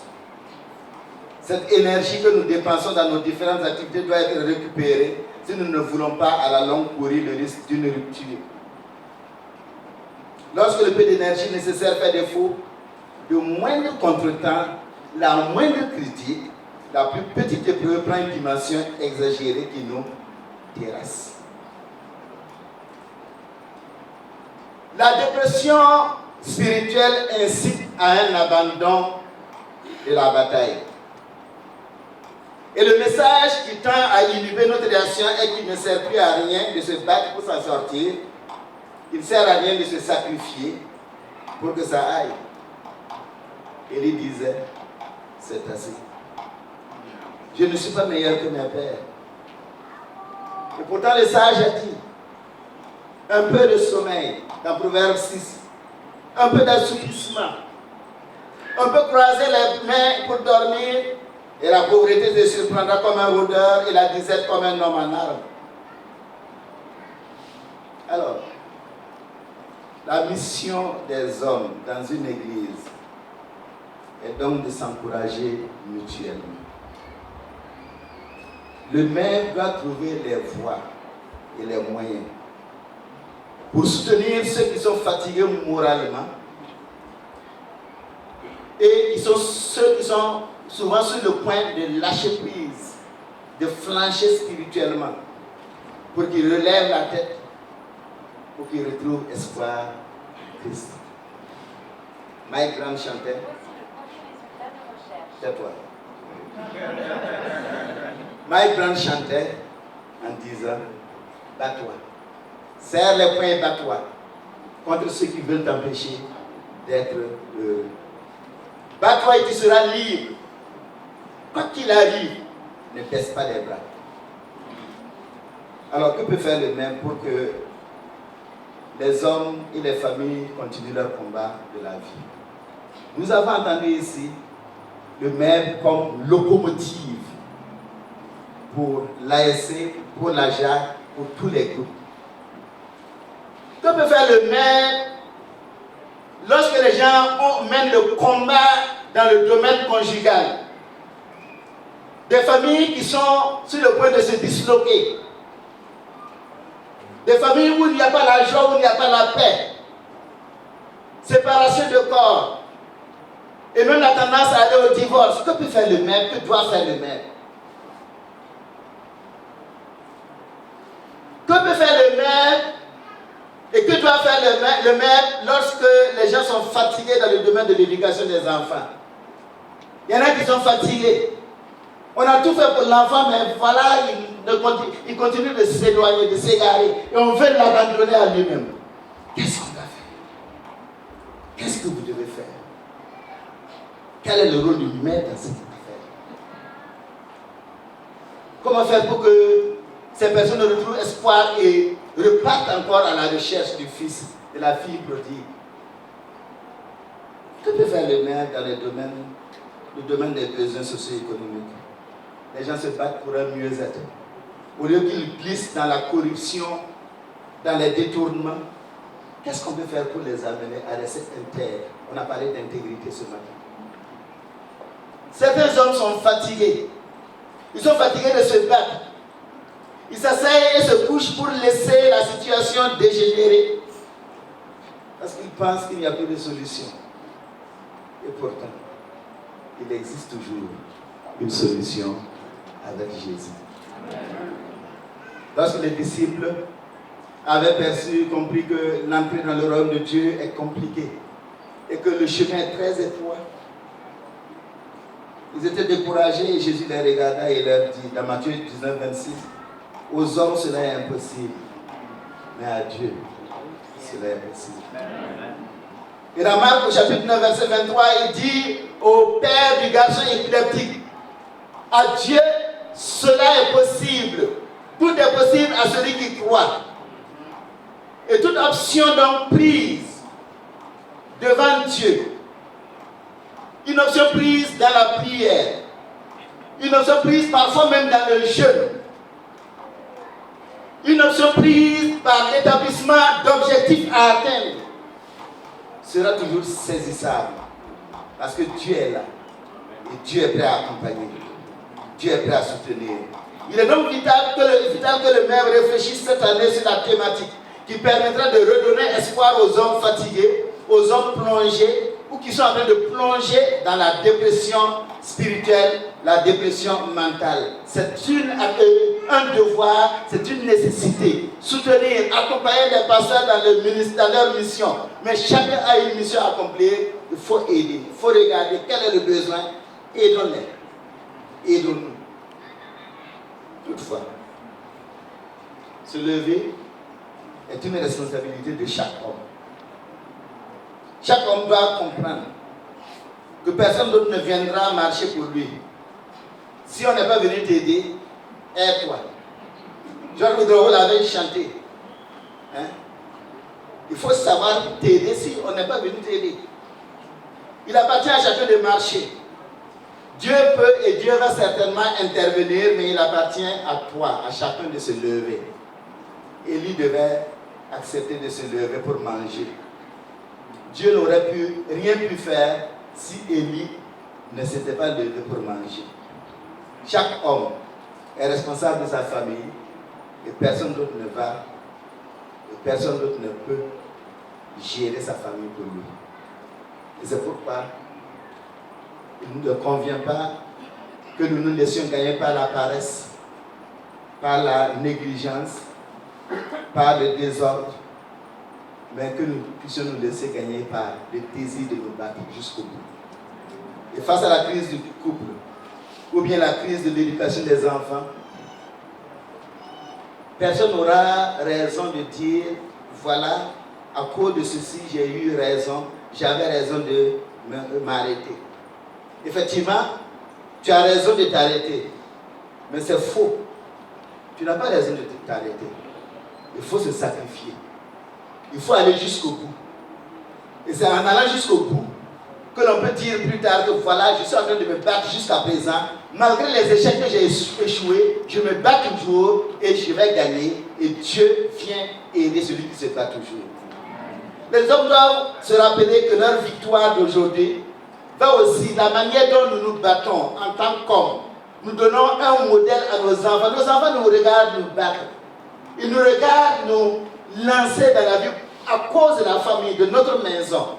Cette énergie que nous dépensons dans nos différentes activités doit être récupérée si nous ne voulons pas à la longue courir le risque d'une rupture. Lorsque le peu d'énergie nécessaire fait défaut, le moindre contretemps, la moindre critique, la plus petite épreuve prend une dimension exagérée qui nous terrasse. La dépression spirituelle incite à un abandon de la bataille. Et le message qui tend à inhiber notre réaction est qu'il ne sert plus à rien de se battre pour s'en sortir. Il ne sert à rien de se sacrifier pour que ça aille. Élie disait, c'est assez. Je ne suis pas meilleur que mes pères. Et pourtant le sage a dit, un peu de sommeil, dans Proverbe 6, un peu d'assoupissement, un peu croiser les mains pour dormir, et la pauvreté se surprendra comme un rôdeur et la disette comme un homme en arme. Alors, la mission des hommes dans une église est donc de s'encourager mutuellement. Le maire doit trouver les voies et les moyens pour soutenir ceux qui sont fatigués moralement et qui sont ceux qui sont souvent sur le point de lâcher prise, de flancher spirituellement, pour qu'ils relèvent la tête, pour qu'ils retrouvent espoir en Christ. Mike Graham chantait. C'est toi. Mike Graham chantait en disant, bats-toi. Serre les poings et bats-toi contre ceux qui veulent t'empêcher d'être heureux. Bats-toi et tu seras libre. Quoi qu'il arrive, ne baisse pas les bras. Alors, que peut faire le même pour que les hommes et les familles continuent leur combat de la vie? Nous avons entendu ici le même comme locomotive pour l'ASC, pour la JAC, pour tous les groupes. Que peut faire le maire lorsque les gens mènent le combat dans le domaine conjugal? Des familles qui sont sur le point de se disloquer. Des familles où il n'y a pas la joie, où il n'y a pas la paix. Séparation de corps. Et même la tendance à aller au divorce. Que peut faire le maire? Que doit faire le maire? Que peut faire le maire? Et que doit faire le maire lorsque les gens sont fatigués dans le domaine de l'éducation des enfants? Il y en a qui sont fatigués. On a tout fait pour l'enfant, mais voilà, il continue de s'éloigner, de s'égarer. Et on veut l'abandonner à lui-même. Qu'est-ce qu'on doit faire? Qu'est-ce que vous devez faire? Quel est le rôle du maire dans cette affaire? Comment faire pour que ces personnes retrouvent espoir et repartent encore à la recherche du fils, de la fille prodigue? Que peut faire le maire dans le domaine des besoins socio-économiques? Les gens se battent pour un mieux-être. Au lieu qu'ils glissent dans la corruption, dans les détournements, qu'est-ce qu'on peut faire pour les amener à rester intègres? On a parlé d'intégrité ce matin. Certains hommes sont fatigués. Ils sont fatigués de se battre. Ils s'asseyent et se couchent pour laisser la situation dégénérer. Parce qu'ils pensent qu'il n'y a plus de solution. Et pourtant, il existe toujours une solution avec Jésus. Lorsque les disciples avaient compris que l'entrée dans le royaume de Dieu est compliquée et que le chemin est très étroit, ils étaient découragés et Jésus les regarda et leur dit, dans Matthieu 19, 26, aux hommes cela est impossible, mais à Dieu cela est possible. Et dans Marc au chapitre 9, verset 23, il dit au père du garçon épileptique, à Dieu cela est possible. Tout est possible à celui qui croit. Et toute option donc prise devant Dieu, une option prise dans la prière, une option prise parfois même dans le jeûne, une option prise par l'établissement d'objectifs à atteindre, sera toujours saisissable. Parce que Dieu est là. Et Dieu est prêt à accompagner. Dieu est prêt à soutenir. Il est donc vital que le maire réfléchisse cette année sur la thématique qui permettra de redonner espoir aux hommes fatigués, aux hommes plongés ou qui sont en train de plonger dans la dépression spirituelle, la dépression mentale. C'est un devoir, c'est une nécessité. Soutenir, accompagner les pasteurs dans leur mission. Mais chacun a une mission à accomplir. Il faut aider, il faut regarder quel est le besoin. Aidons-les. Aidons-nous. Toutefois, se lever est une responsabilité de chaque homme. Chaque homme doit comprendre que personne d'autre ne viendra marcher pour lui. Si on n'est pas venu t'aider, aide-toi. Georges Woodrow l'avait chanté. Hein? Il faut savoir t'aider si on n'est pas venu t'aider. Il appartient à chacun de marcher. Dieu peut et Dieu va certainement intervenir, mais il appartient à toi, à chacun de se lever. Élie devait accepter de se lever pour manger. Dieu n'aurait rien pu faire si Élie ne s'était pas levé pour manger. Chaque homme est responsable de sa famille et personne d'autre ne va, et personne d'autre ne peut gérer sa famille pour lui. Et c'est pourquoi il ne convient pas que nous nous laissions gagner par la paresse, par la négligence, par le désordre, mais que nous puissions nous laisser gagner par le désir de nous battre jusqu'au bout. Et face à la crise du couple, ou bien la crise de l'éducation des enfants, personne n'aura raison de dire, voilà, à cause de ceci, j'ai eu raison, j'avais raison de m'arrêter. Effectivement, tu as raison de t'arrêter, mais c'est faux. Tu n'as pas raison de t'arrêter. Il faut se sacrifier. Il faut aller jusqu'au bout. Et c'est en allant jusqu'au bout que l'on peut dire plus tard que voilà, je suis en train de me battre jusqu'à présent. Malgré les échecs que j'ai échoué, je me bats toujours et je vais gagner. Et Dieu vient aider celui qui se bat toujours. Les hommes doivent se rappeler que leur victoire d'aujourd'hui va aussi, la manière dont nous nous battons en tant qu'hommes. Nous donnons un modèle à nos enfants. Nos enfants nous regardent nous battre. Ils nous regardent nous lancer dans la vie à cause de la famille, de notre maison.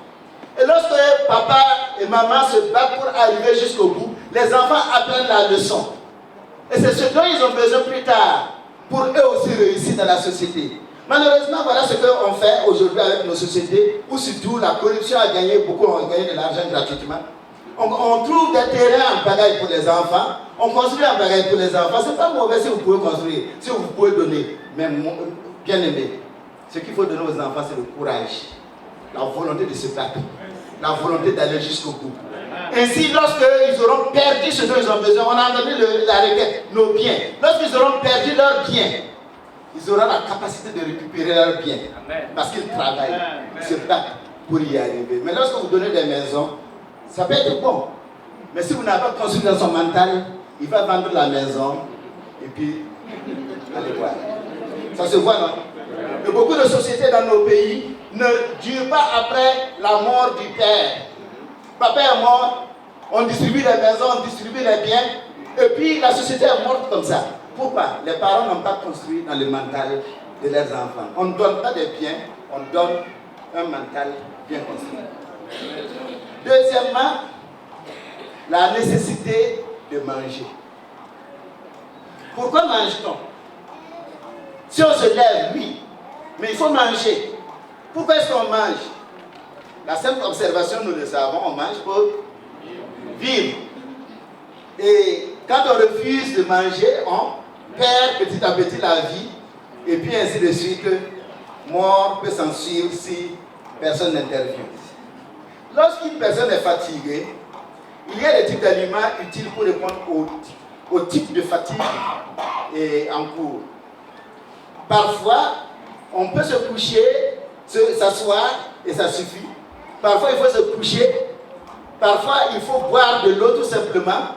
Et lorsque papa et maman se battent pour arriver jusqu'au bout, les enfants apprennent la leçon. Et c'est ce dont ils ont besoin plus tard pour eux aussi réussir dans la société. Malheureusement, voilà ce qu'on fait aujourd'hui avec nos sociétés, où surtout la corruption a gagné, beaucoup ont gagné de l'argent gratuitement. On trouve des terrains en pagaille pour les enfants, on construit en pagaille pour les enfants. C'est pas mauvais si vous pouvez construire, si vous pouvez donner. Mais bien aimé, ce qu'il faut donner aux enfants, c'est le courage, la volonté de se battre, la volonté d'aller jusqu'au bout. Ainsi, lorsqu'ils auront perdu ce dont ils ont besoin, on a entendu la requête, nos biens. Lorsqu'ils auront perdu leurs biens, ils auront la capacité de récupérer leurs biens. Parce qu'ils travaillent, ils se battent pour y arriver. Mais lorsque vous donnez des maisons, ça peut être bon. Mais si vous n'avez pas construit dans son mental, il va vendre la maison et puis allez voir. Ça se voit, non? Et beaucoup de sociétés dans nos pays ne durent pas après la mort du père. Papa est mort, on distribue les maisons, on distribue les biens, et puis la société est morte comme ça. Pourquoi? Les parents n'ont pas construit dans le mental de leurs enfants. On ne donne pas des biens, on donne un mental bien construit. Deuxièmement, la nécessité de manger. Pourquoi mange-t-on? Si on se lève, oui, mais il faut manger. Pourquoi est-ce qu'on mange? La simple observation, nous le savons, on mange pour vivre. Et quand on refuse de manger, on perd petit à petit la vie, et puis ainsi de suite, mort peut s'en suivre si personne n'intervient. Lorsqu'une personne est fatiguée, il y a des types d'aliments utiles pour répondre au type de fatigue en cours. Parfois, on peut se coucher, s'asseoir et ça suffit. Parfois, il faut se coucher. Parfois, il faut boire de l'eau tout simplement.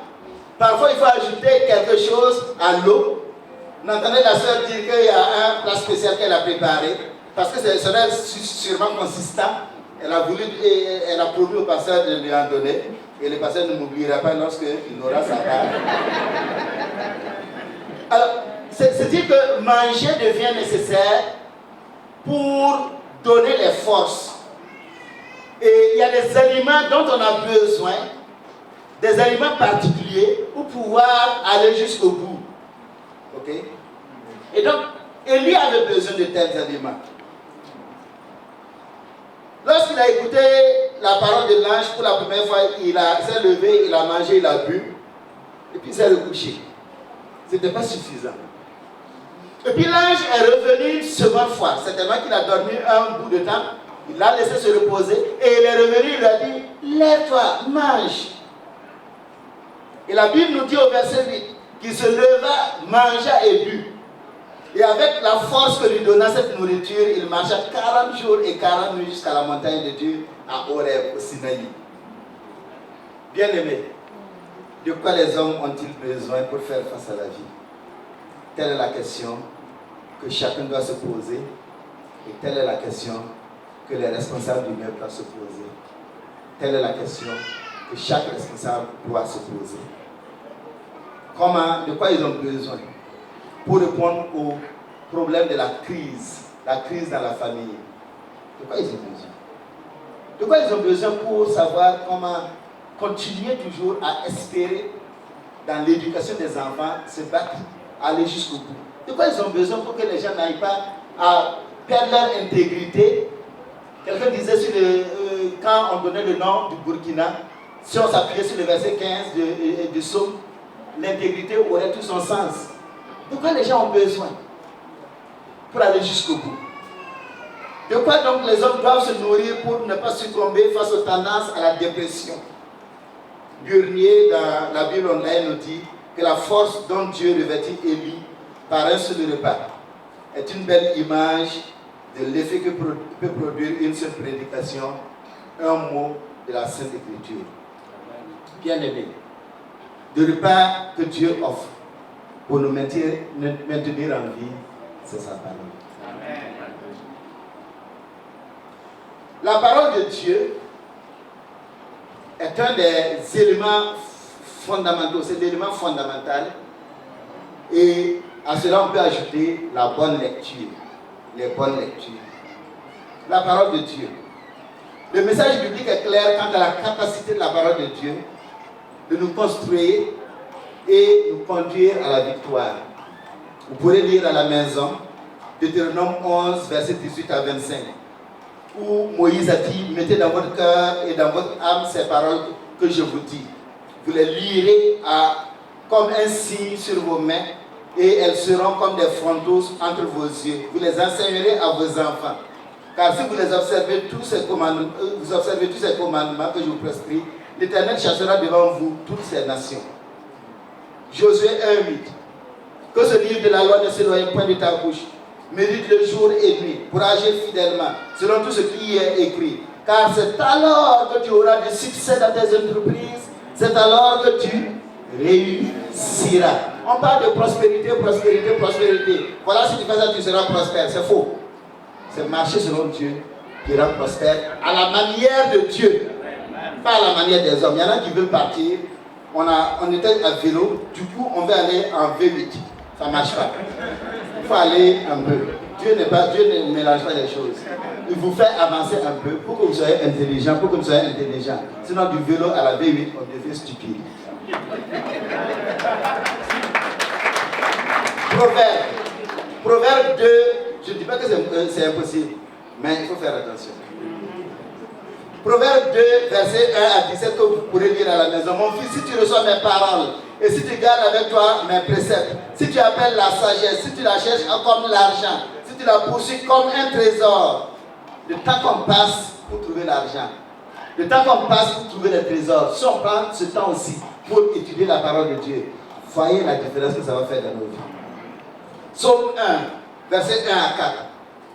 Parfois, il faut ajouter quelque chose à l'eau. Vous entendez la sœur dire qu'il y a un plat spécial qu'elle a préparé, parce que ce serait sûrement consistant. Elle a promis au pasteur de lui en donner, et le pasteur ne m'oubliera pas lorsqu'il aura sa part. Alors, c'est dire que manger devient nécessaire pour donner les forces. Et il y a des aliments dont on a besoin, des aliments particuliers, pour pouvoir aller jusqu'au bout. Ok? Et donc, Élie avait besoin de tels aliments. Lorsqu'il a écouté la parole de l'ange pour la première fois, il s'est levé, il a mangé, il a bu, et puis il s'est recouché. Ce n'était pas suffisant. Et puis l'ange est revenu une seconde fois. Certainement qu'il a dormi un bout de temps, il l'a laissé se reposer, et il est revenu, il lui a dit, lève-toi, mange. Et la Bible nous dit au verset 8, qu'il se leva, mangea et but. Et avec la force que lui donna cette nourriture, il marcha 40 jours et 40 nuits jusqu'à la montagne de Dieu à Horeb, au Sinaï. Bien-aimés, de quoi les hommes ont-ils besoin pour faire face à la vie? Telle est la question que chacun doit se poser, et telle est la question que les responsables du même doivent se poser. Telle est la question que chaque responsable doit se poser. De quoi ils ont besoin pour répondre au problème de la crise dans la famille? De quoi ils ont besoin? De quoi ils ont besoin pour savoir comment continuer toujours à espérer dans l'éducation des enfants, se battre, aller jusqu'au bout? De quoi ils ont besoin pour que les gens n'aillent pas à perdre leur intégrité? Quelqu'un disait quand on donnait le nom du Burkina, si on s'appuyait sur le verset 15 de Somme, l'intégrité aurait tout son sens. De quoi les gens ont besoin pour aller jusqu'au bout? De quoi donc les hommes doivent se nourrir pour ne pas succomber face aux tendances à la dépression? Burnier, dans la Bible online, nous dit que la force dont Dieu revêtit Élie par un seul repas est une belle image de l'effet que peut produire une seule prédication, un mot de la Sainte Écriture. Bien-aimés, le repas que Dieu offre pour nous maintenir en vie, c'est sa parole. Amen. La parole de Dieu est un des éléments fondamentaux, c'est l'élément fondamental, et à cela on peut ajouter la bonne lecture, les bonnes lectures. La parole de Dieu. Le message biblique est clair quant à la capacité de la parole de Dieu de nous construire et nous conduire à la victoire. Vous pourrez lire à la maison Deutéronome 11, verset 18 à 25, où Moïse a dit, mettez dans votre cœur et dans votre âme ces paroles que je vous dis. Vous les lirez comme un signe sur vos mains, et elles seront comme des frontaux entre vos yeux. Vous les enseignerez à vos enfants. Car si vous observez tous ces commandements que je vous prescris, l'Éternel chassera devant vous toutes ces nations. Josué 1:8. Que ce livre de la loi ne s'éloigne point de ta bouche. Médite-le jour et nuit pour agir fidèlement selon tout ce qui y est écrit. Car c'est alors que tu auras du succès dans tes entreprises. C'est alors que tu réussiras. On parle de prospérité, prospérité, prospérité. Voilà, si tu fais ça, tu seras prospère. C'est faux. C'est marcher selon Dieu qui rend prospère à la manière de Dieu, pas à la manière des hommes. Il y en a qui veulent partir. On était à vélo, du coup on veut aller en V8. Ça ne marche pas. Il faut aller un peu. Dieu ne mélange pas les choses. Il vous fait avancer un peu pour que vous soyez intelligent, pour que vous soyez intelligent. Sinon, du vélo à la V8, on devient stupide. Proverbe 2, je ne dis pas que c'est impossible, mais il faut faire attention. Proverbe 2, verset 1 à 17, que vous pourrez lire à la maison. Mon fils, si tu reçois mes paroles, et si tu gardes avec toi mes préceptes, si tu appelles la sagesse, si tu la cherches comme l'argent, si tu la poursuis comme un trésor, le temps qu'on passe pour trouver l'argent, le temps qu'on passe pour trouver les trésors, si on prend ce temps aussi pour étudier la parole de Dieu, voyez la différence que ça va faire dans nos vies. Psaume 1, verset 1 à 4.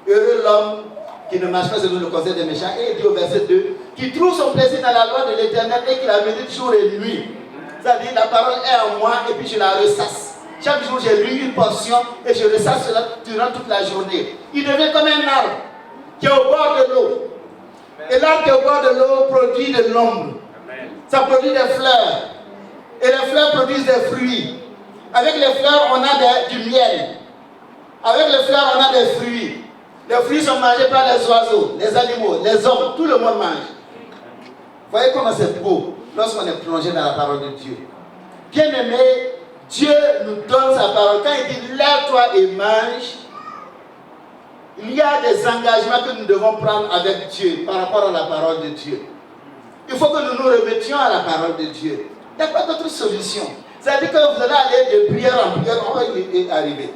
Heureux l'homme qui ne marche pas selon le conseil des méchants, et il dit au verset 2, qui trouve son plaisir dans la loi de l'Éternel et qui la médite jour et nuit. C'est-à-dire, la parole est en moi et puis je la ressasse. Chaque jour, j'ai lu une portion et je ressasse cela durant toute la journée. Il devient comme un arbre qui est au bord de l'eau. Et l'arbre qui est au bord de l'eau produit de l'ombre. Ça produit des fleurs. Et les fleurs produisent des fruits. Avec les fleurs, on a du miel. Avec les fleurs, on a des fruits. Les fruits sont mangés par les oiseaux, les animaux, les hommes, tout le monde mange. Voyez comment c'est beau lorsqu'on est plongé dans la parole de Dieu. Bien aimé, Dieu nous donne sa parole. Quand il dit lève-toi et mange, il y a des engagements que nous devons prendre avec Dieu par rapport à la parole de Dieu. Il faut que nous nous remettions à la parole de Dieu. Il n'y a pas d'autre solution. C'est-à-dire que vous allez aller de prière en prière, on va y arriver.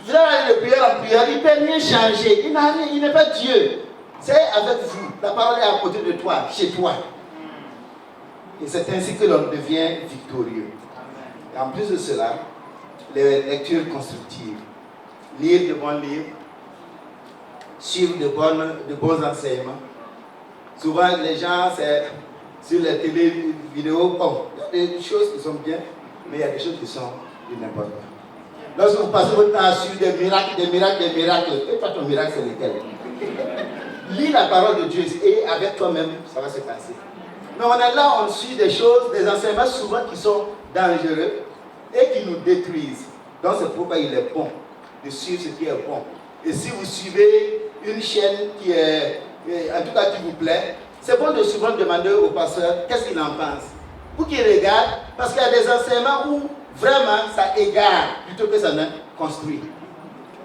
Vous allez aller de prière en prière, il ne peut rien changer. Il n'est pas Dieu. C'est avec vous. La parole est à côté de toi, chez toi. Et c'est ainsi que l'on devient victorieux. Et en plus de cela, les lectures constructives. Lire de bons livres, suivre de bons enseignements. Souvent, les gens, c'est sur les télévidéos, il y a des choses qui sont bien, mais il y a des choses qui sont de n'importe quoi. Lorsque vous passez votre temps sur des miracles, et toi, ton miracle, c'est lequel? Lis la parole de Dieu et avec toi-même, ça va se passer. Mais on est là, on suit des choses, des enseignements souvent qui sont dangereux et qui nous détruisent. Donc c'est pourquoi il est bon de suivre ce qui est bon. Et si vous suivez une chaîne qui est, en tout cas qui vous plaît, c'est bon de souvent demander au pasteur qu'est-ce qu'il en pense. Pour qu'il regarde, parce qu'il y a des enseignements où vraiment ça égare plutôt que ça ne construit.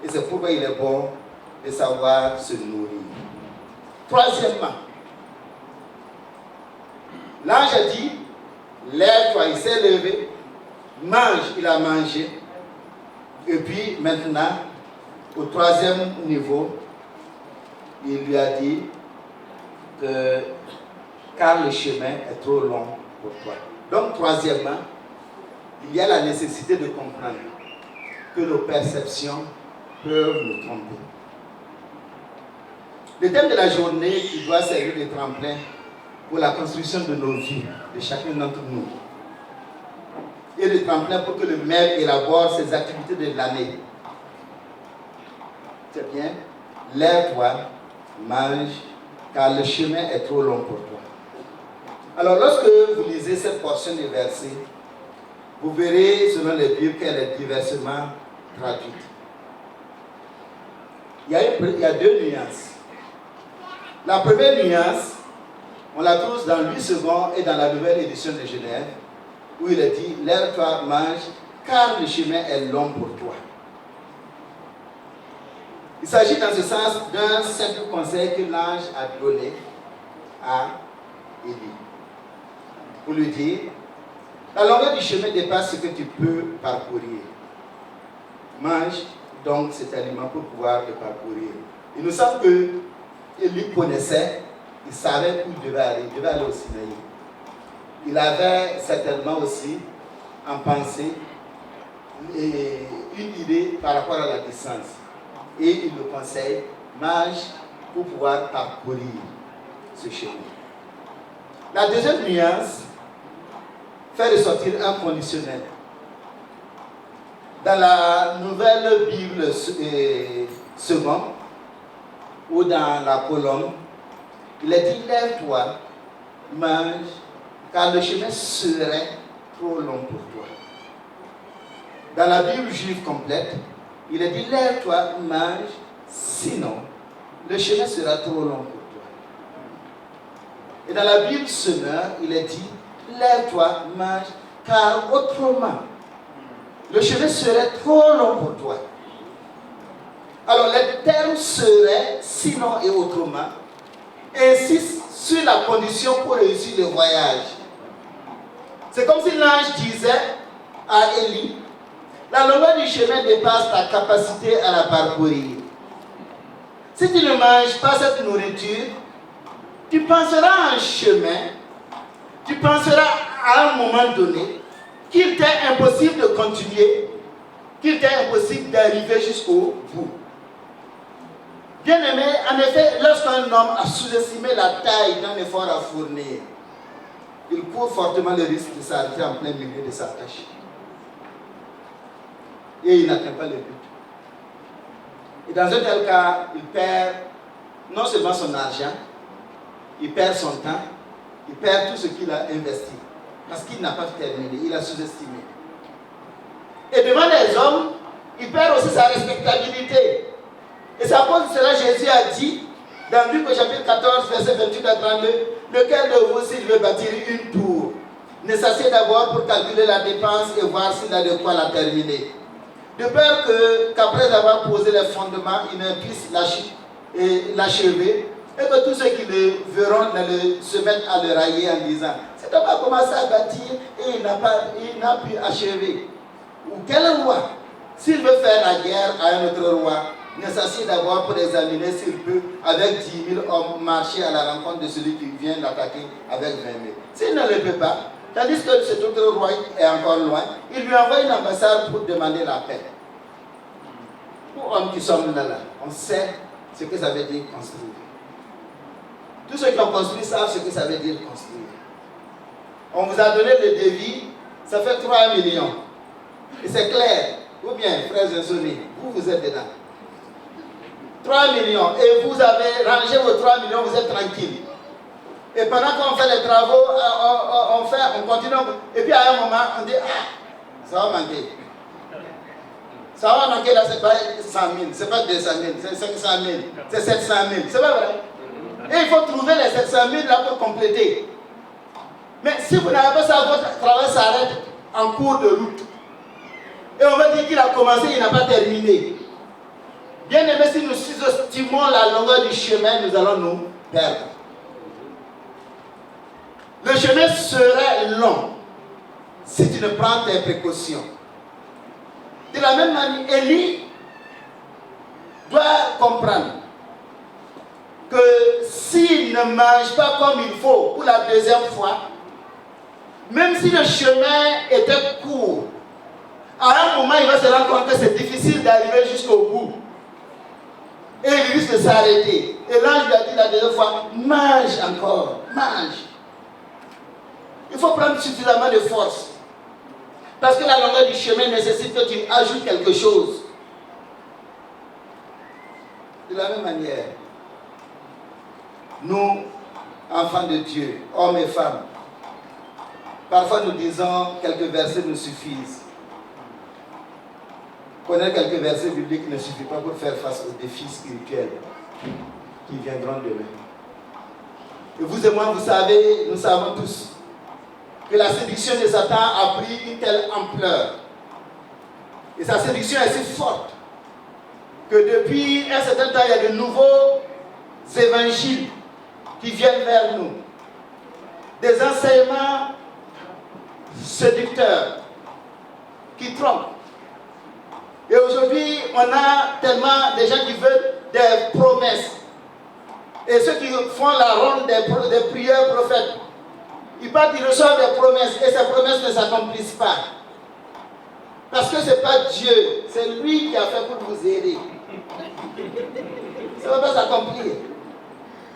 Et c'est pourquoi il est bon de savoir se nourrir. Troisièmement, l'ange a dit, lève-toi, il s'est levé, mange, il a mangé. Et puis maintenant, au troisième niveau, il lui a dit que car le chemin est trop long pour toi. Donc troisièmement, il y a la nécessité de comprendre que nos perceptions peuvent nous tromper. Le thème de la journée qui doit servir de tremplin pour la construction de nos vies, de chacun d'entre nous, et de tremplin pour que le maire élabore ses activités de l'année. C'est bien, lève-toi, mange, car le chemin est trop long pour toi. Alors lorsque vous lisez cette portion des versets, vous verrez selon les Bibles qu'elle est diversement traduite. Il y a deux nuances. La première nuance, on la trouve dans Louis II et dans la nouvelle édition de Genève, où il est dit, lève-toi, mange, car le chemin est long pour toi. Il s'agit dans ce sens d'un simple conseil que l'ange a donné à Élie. Pour lui dire, la longueur du chemin dépasse ce que tu peux parcourir. Mange donc cet aliment pour pouvoir le parcourir. Il nous semble que Élie connaissait, il savait où il devait aller au Sinaï. Il avait certainement aussi en pensée une idée par rapport à la distance. Et il le conseille, mange pour pouvoir parcourir ce chemin. La deuxième nuance fait ressortir un conditionnel. Dans la nouvelle Bible seconde, ou dans la colonne, il est dit, lève-toi, mange, car le chemin serait trop long pour toi. Dans la Bible juive complète, il est dit, lève-toi, mange, sinon, le chemin sera trop long pour toi. Et dans la Bible Semeur, il est dit, lève-toi, mange, car autrement, le chemin serait trop long pour toi. Alors les termes seraient, sinon et autrement, insiste sur la condition pour réussir le voyage. C'est comme si l'ange disait à Élie, la longueur du chemin dépasse ta capacité à la parcourir. Si tu ne manges pas cette nourriture, tu penseras à un chemin, tu penseras à un moment donné qu'il t'est impossible de continuer, qu'il t'est impossible d'arriver jusqu'au bout. Bien-aimé, en effet, lorsqu'un homme a sous-estimé la taille d'un effort à fournir, il court fortement le risque de s'arrêter en plein milieu de sa tâche. Et il n'atteint pas le but. Et dans un tel cas, il perd non seulement son argent, il perd son temps, il perd tout ce qu'il a investi. Parce qu'il n'a pas terminé, il a sous-estimé. Et devant les hommes, il perd aussi sa respectabilité. Et c'est à cause de cela Jésus a dit, dans Luc au chapitre 14, verset 28 à 32, lequel de vous, s'il veut bâtir une tour, ne s'assied d'abord pour calculer la dépense et voir s'il a de quoi la terminer. De peur qu'après avoir posé les fondements, il ne puisse l'achever, et que tous ceux qui le verront se mettent à le railler en disant, cet homme a commencé à bâtir et il n'a pu achever. Ou quel roi, s'il veut faire la guerre à un autre roi, ne s'assied d'abord pour examiner s'il peut, avec 10 000 hommes, marcher à la rencontre de celui qui vient l'attaquer avec 20 000. S'il ne le peut pas, tandis que cet autre roi est encore loin, il lui envoie une ambassade pour demander la paix. Nous, hommes qui sommes là, on sait ce que ça veut dire construire. Tous ceux qui ont construit savent ce que ça veut dire construire. On vous a donné le devis, ça fait 3 millions. Et c'est clair. Ou bien, frères insoumis, vous êtes dedans. 3 millions. Et vous avez rangé vos 3 millions, vous êtes tranquille. Et pendant qu'on fait les travaux, on continue. Et puis à un moment, on dit, ça va manquer. Ça va manquer là, c'est pas 100 000, c'est pas 200 000, c'est 500 000, c'est 700 000. C'est pas vrai? Et il faut trouver les 700 000 là pour compléter. Mais si vous n'avez pas ça, votre travail s'arrête en cours de route. Et on va dire qu'il a commencé, il n'a pas terminé. Bien aimé, si nous sous-estimons la longueur du chemin, nous allons nous perdre. Le chemin serait long si tu ne prends tes précautions. De la même manière, Élie doit comprendre que s'il ne mange pas comme il faut pour la deuxième fois, même si le chemin était court, à un moment il va se rendre compte que c'est difficile d'arriver jusqu'au bout. Et il risque de s'arrêter. Et l'ange lui a dit la deuxième fois, mange encore, mange. Il faut prendre suffisamment de force. Parce que la longueur du chemin nécessite que tu ajoutes quelque chose. De la même manière, nous, enfants de Dieu, hommes et femmes, parfois nous disons quelques versets nous suffisent. Connaître quelques versets bibliques ne suffit pas pour faire face aux défis spirituels qui viendront demain. Et vous et moi, vous savez, nous savons tous que la séduction de Satan a pris une telle ampleur. Et sa séduction est si forte que depuis un certain temps, il y a de nouveaux évangiles qui viennent vers nous. Des enseignements séducteurs qui trompent. Et aujourd'hui, on a tellement de gens qui veulent des promesses. Et ceux qui font la ronde des prières prophètes, ils partent, ils reçoivent des promesses et ces promesses ne s'accomplissent pas. Parce que ce n'est pas Dieu, c'est lui qui a fait pour vous aider. Ça ne va pas s'accomplir.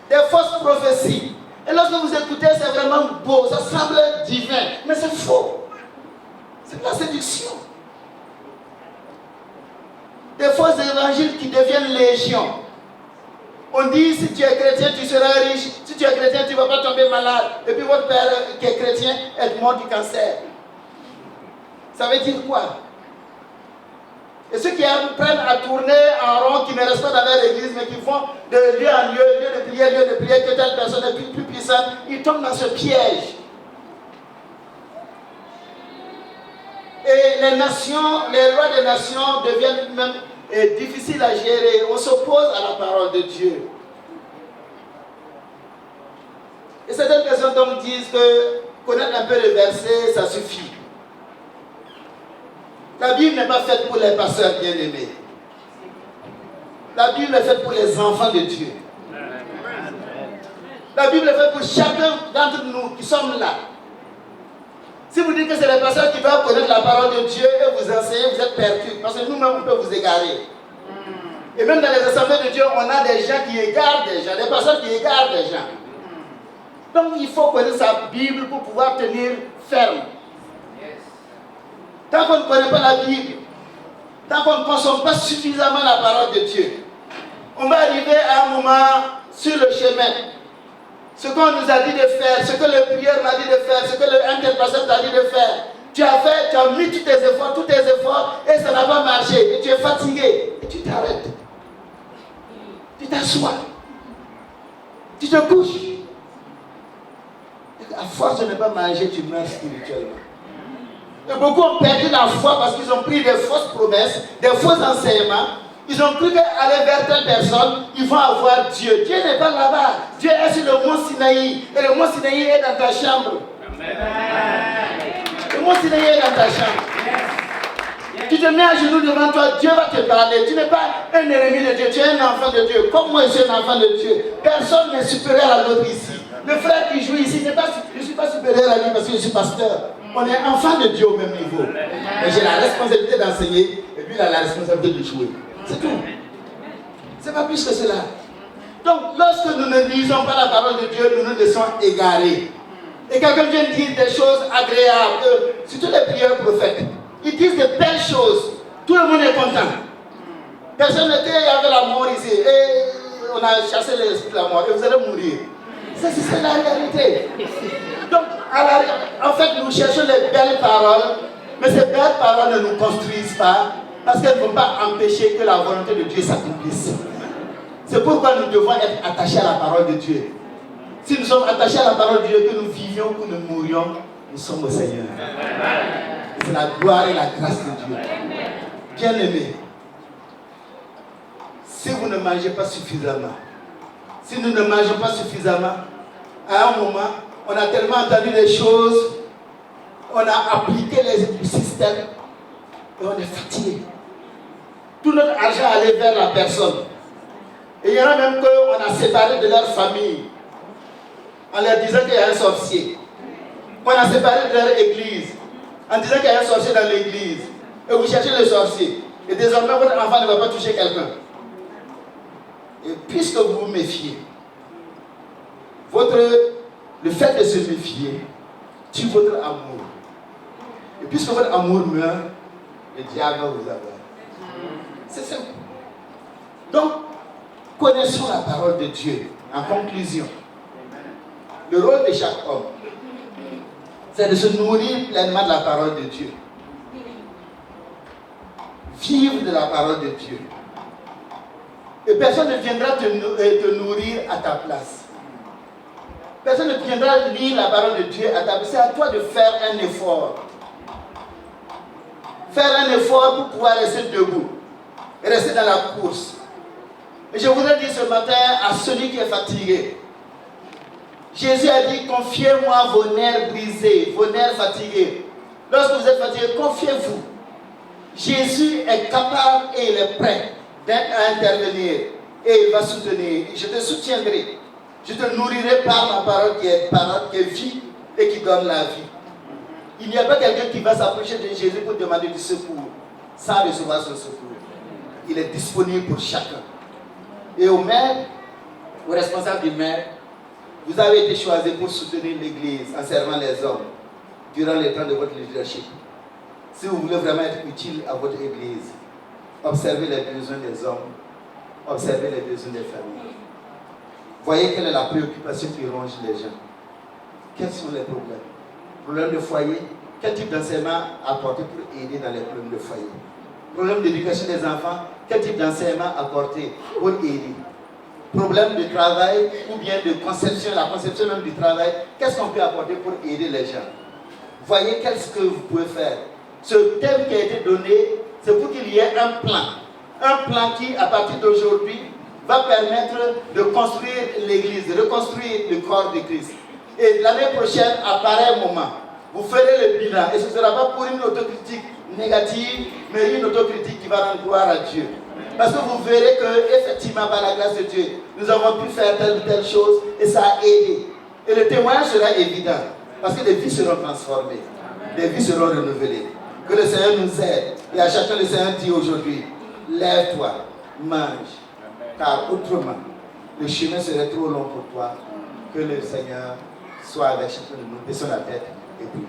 Des fausses prophéties. Et lorsque vous écoutez, c'est vraiment beau, ça semble divin, mais c'est faux. C'est de la séduction. Des faux évangiles qui deviennent légion. On dit, si tu es chrétien, tu seras riche. Si tu es chrétien, tu ne vas pas tomber malade. Et puis votre père qui est chrétien est mort du cancer. Ça veut dire quoi? Et ceux qui apprennent à tourner en rond, qui ne restent pas dans leur église, mais qui vont de lieu en lieu, lieu de prière, que telle personne est plus puissante, ils tombent dans ce piège. Et les nations, les lois des nations deviennent même difficiles à gérer. On s'oppose à la parole de Dieu. Et certaines personnes donc disent que connaître un peu le verset, ça suffit. La Bible n'est pas faite pour les pasteurs bien-aimés. La Bible est faite pour les enfants de Dieu. La Bible est faite pour chacun d'entre nous qui sommes là. Si vous dites que c'est les pasteurs qui doivent connaître la parole de Dieu et vous enseigner, vous êtes perdus. Parce que nous-mêmes, on peut vous égarer. Et même dans les assemblées de Dieu, on a des gens qui égarent des gens, des pasteurs qui égarent des gens. Donc il faut connaître sa Bible pour pouvoir tenir ferme. Tant qu'on ne connaît pas la Bible, tant qu'on ne consomme pas suffisamment la parole de Dieu, on va arriver à un moment sur le chemin. Ce qu'on nous a dit de faire, ce que le prieur m'a dit de faire, ce que l'interprète t'a dit de faire, tu as fait, tu as mis tous tes efforts et ça n'a pas marché. Et tu es fatigué et tu t'arrêtes. Tu t'assois. Tu te couches. Et à force de ne pas manger, tu meurs spirituellement. Et beaucoup ont perdu la foi parce qu'ils ont pris des fausses promesses, des faux enseignements. Ils ont cru qu'aller vers telle personne, ils vont avoir Dieu. Dieu n'est pas là-bas. Dieu est sur le mont Sinaï. Et le mont Sinaï est dans ta chambre. Le mont Sinaï est dans ta chambre. Tu te mets à genoux devant toi, Dieu va te parler. Tu n'es pas un ennemi de Dieu, tu es un enfant de Dieu. Comme moi, je suis un enfant de Dieu. Personne n'est supérieur à l'autre ici. Le frère qui joue ici, je ne suis pas supérieur à lui parce que je suis pasteur. On est enfant de Dieu au même niveau. Mais j'ai la responsabilité d'enseigner et puis il a la responsabilité de jouer. C'est tout. C'est pas plus que cela. Donc, lorsque nous ne lisons pas la parole de Dieu, nous nous laissons égarer. Et quelqu'un vient dire des choses agréables, surtout les prieurs prophètes. Ils disent de belles choses. Tout le monde est content. Personne n'était, il y avait la mort ici. Et on a chassé l'esprit de la mort. Et vous allez mourir. C'est la réalité. Donc, en fait, nous cherchons les belles paroles. Mais ces belles paroles ne nous construisent pas. Parce qu'elles ne vont pas empêcher que la volonté de Dieu s'accomplisse. C'est pourquoi nous devons être attachés à la parole de Dieu. Si nous sommes attachés à la parole de Dieu, que nous vivions ou que nous mourions, nous sommes au Seigneur. C'est la gloire et la grâce de Dieu. Bien-aimés, si vous ne mangez pas suffisamment, si nous ne mangeons pas suffisamment, à un moment, on a tellement entendu des choses, on a appliqué les systèmes et on est fatigué. Tout notre argent allait vers la personne. Et il y en a même qu'on a séparé de leur famille en leur disant qu'il y a un sorcier. On a séparé de leur église en disant qu'il y a un sorcier dans l'église. Et vous cherchez le sorcier. Et désormais, votre enfant ne va pas toucher quelqu'un. Et puisque vous vous méfiez, le fait de se méfier tue votre amour. Et puisque votre amour meurt, le diable va vous avoir. C'est simple. Donc, connaissons la parole de Dieu. En conclusion, le rôle de chaque homme, c'est de se nourrir pleinement de la parole de Dieu. Vivre de la parole de Dieu. Et personne ne viendra te nourrir à ta place. Personne ne viendra lire la parole de Dieu à ta place. C'est à toi de faire un effort. Faire un effort pour pouvoir rester debout. Et rester dans la course. Et je voudrais dire ce matin à celui qui est fatigué. Jésus a dit, confiez-moi vos nerfs brisés, vos nerfs fatigués. Lorsque vous êtes fatigué, confiez-vous. Jésus est capable et il est prêt à intervenir. Et il va soutenir. Je te soutiendrai. Je te nourrirai par ma parole qui est vie et qui donne la vie. Il n'y a pas quelqu'un qui va s'approcher de Jésus pour demander du secours sans recevoir ce secours. Il est disponible pour chacun. Et au maire, aux responsables du maire, vous avez été choisi pour soutenir l'Église en servant les hommes durant les temps de votre leadership. Si vous voulez vraiment être utile à votre Église, observez les besoins des hommes, observez les besoins des familles. Voyez quelle est la préoccupation qui ronge les gens. Quels sont les problèmes? Problèmes de foyer? Quel type d'enseignement apporter pour aider dans les problèmes de foyer? Problème d'éducation des enfants? Quel type d'enseignement apporter pour aider? Problème de travail ou bien de conception, la conception même du travail, qu'est-ce qu'on peut apporter pour aider les gens? Voyez qu'est-ce que vous pouvez faire. Ce thème qui a été donné, c'est pour qu'il y ait un plan qui, à partir d'aujourd'hui, va permettre de construire l'église, de reconstruire le corps de Christ. Et l'année prochaine, à pareil moment, vous ferez le bilan. Et ce ne sera pas pour une autocritique négative, mais une autocritique qui va rendre gloire à Dieu. Parce que vous verrez que, effectivement, par la grâce de Dieu, nous avons pu faire telle ou telle chose et ça a aidé. Et le témoignage sera évident. Parce que des vies seront transformées, des vies seront renouvelées. Que le Seigneur nous aide. Et à chacun, le Seigneur dit aujourd'hui, lève-toi, mange. Car autrement, le chemin serait trop long pour toi. Que le Seigneur soit avec chacun de nous. Baissons la tête et prions.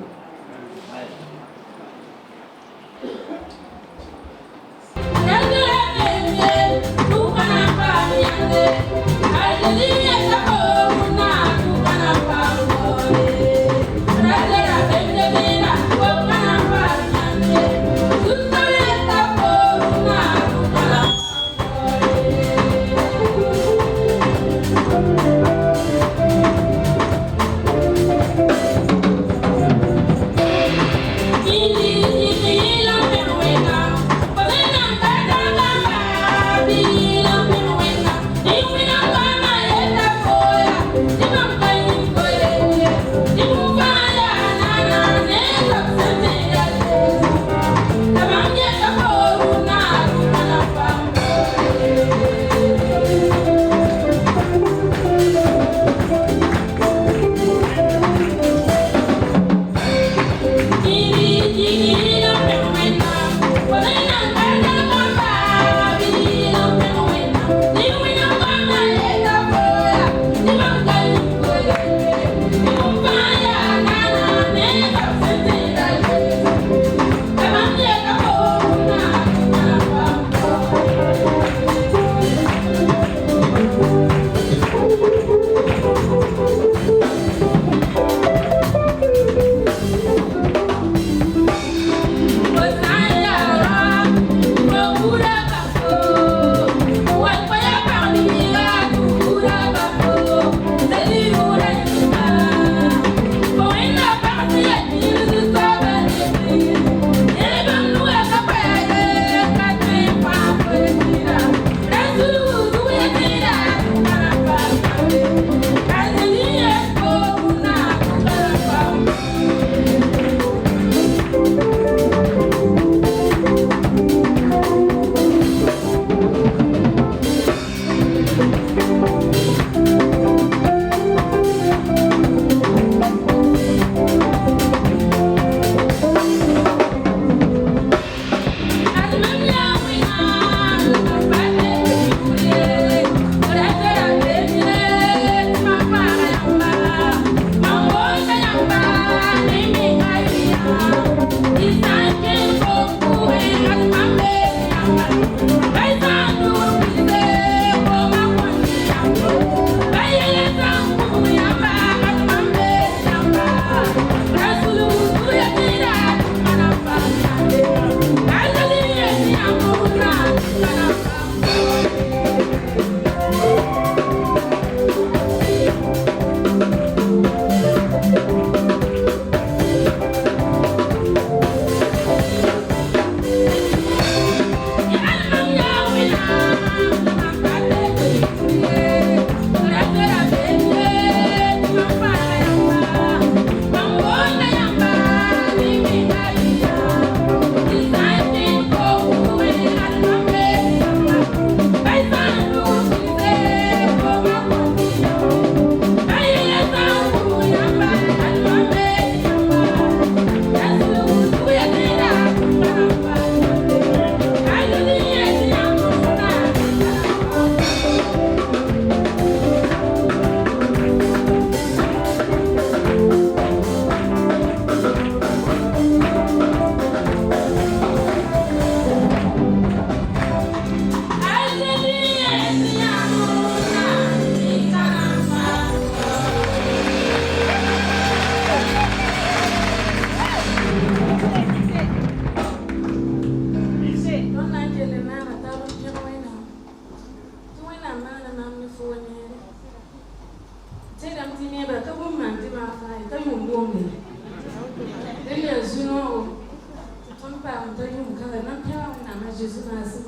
Jésus merci.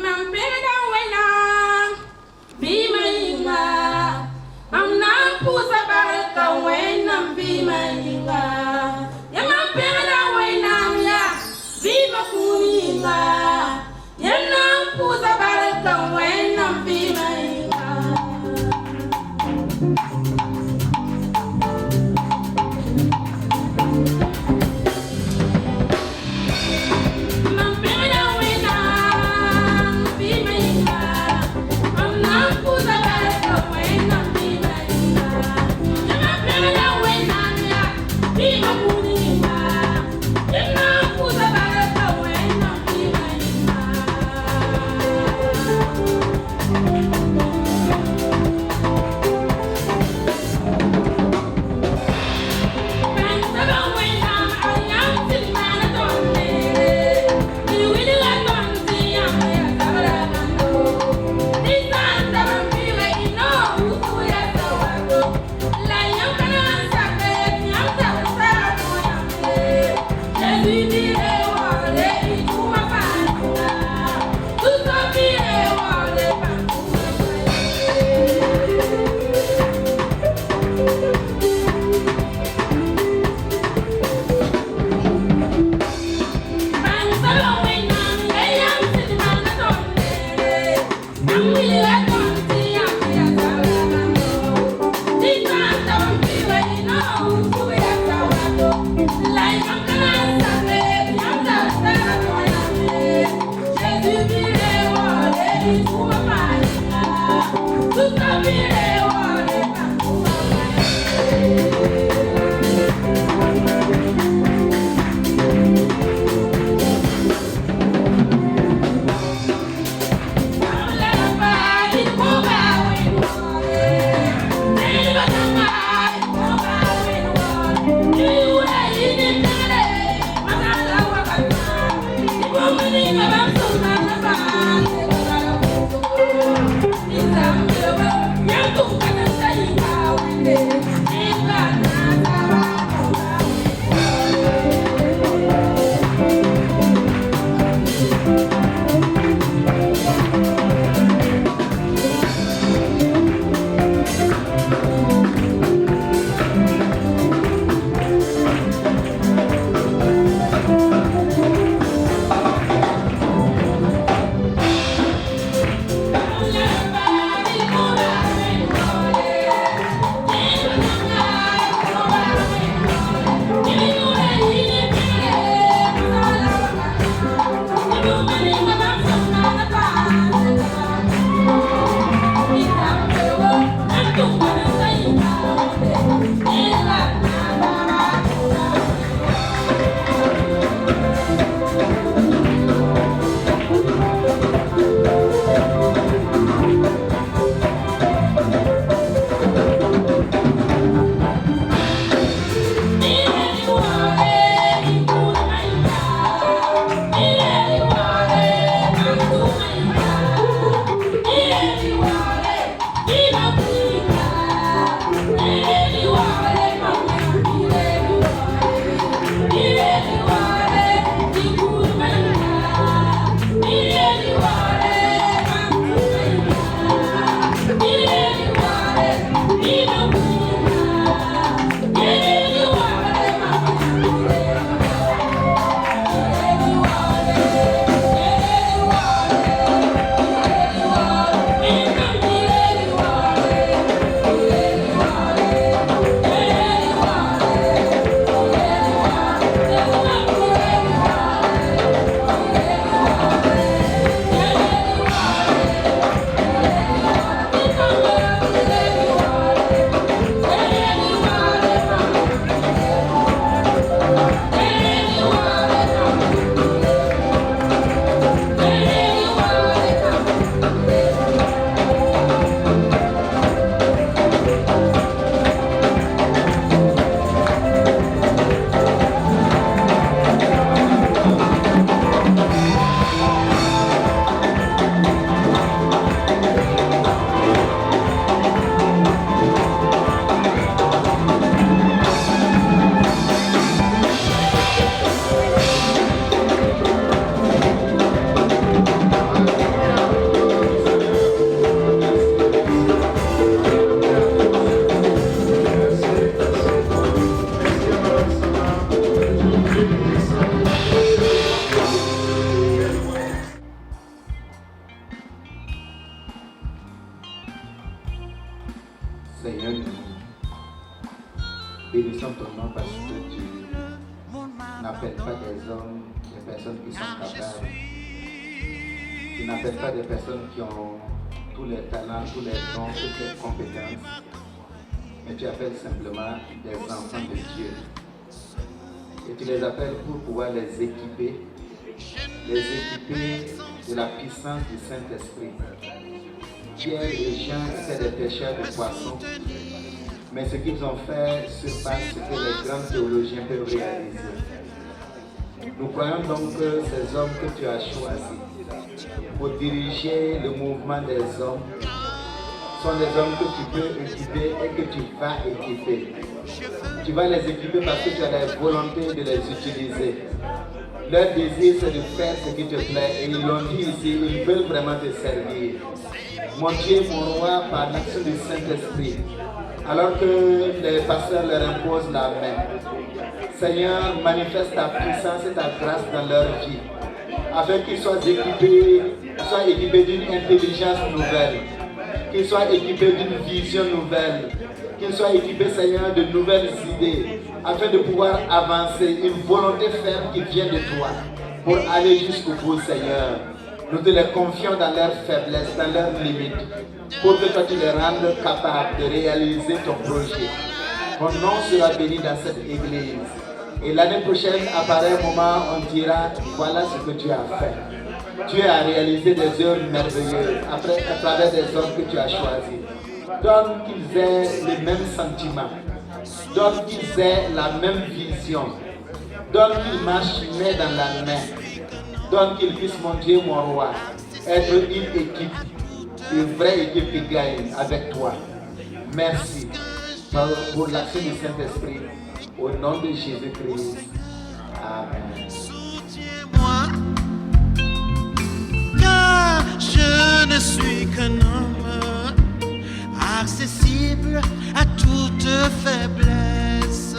Mampeda wena bimainga amna pusa baraka wena bimainga ya mampeda wena ya bimakuinga ya na pusa baraka wena bimainga Yeah.
Seigneur, nous bénissons ton nom parce que tu n'appelles pas des hommes, des personnes qui sont capables. Tu n'appelles pas des personnes qui ont tous les talents, tous les dons, toutes les compétences. Mais tu appelles simplement des enfants de Dieu. Et tu les appelles pour pouvoir les équiper de la puissance du Saint-Esprit. Pierre et Jean étaient des pêcheurs de poissons, mais ce qu'ils ont fait surpasse ce que les grands théologiens peuvent réaliser. Nous croyons donc que ces hommes que tu as choisis pour diriger le mouvement des hommes sont des hommes que tu peux équiper et que tu vas équiper. Tu vas les équiper parce que tu as la volonté de les utiliser. Leur désir, c'est de faire ce qui te plaît. Et ils l'ont dit ici, ils veulent vraiment te servir. Mon Dieu, mon roi, par l'action du Saint-Esprit, alors que les pasteurs leur imposent la main, Seigneur, manifeste ta puissance et ta grâce dans leur vie, afin qu'ils soient équipés d'une intelligence nouvelle, qu'ils soient équipés d'une vision nouvelle, qu'ils soient équipés, Seigneur, de nouvelles idées, afin de pouvoir avancer, une volonté ferme qui vient de toi, pour aller jusqu'au bout, Seigneur. Nous te les confions dans leurs faiblesses, dans leurs limites, pour que toi tu les rendes capables de réaliser ton projet. Ton nom sera béni dans cette église. Et l'année prochaine, à pareil moment, on dira, voilà ce que tu as fait. Tu as réalisé des œuvres merveilleuses à travers des hommes que tu as choisis. Donne qu'ils aient les mêmes sentiments. Donne qu'ils aient la même vision. Donne qu'ils marchent main dans la main. Donne qu'ils puissent, mon Dieu, mon roi, être une équipe, une vraie équipe qui gagne avec toi. Merci pour l'action du Saint-Esprit. Au nom de Jésus-Christ. Amen.
Soutiens-moi, car je ne suis qu'un homme accessible à toute faiblesse.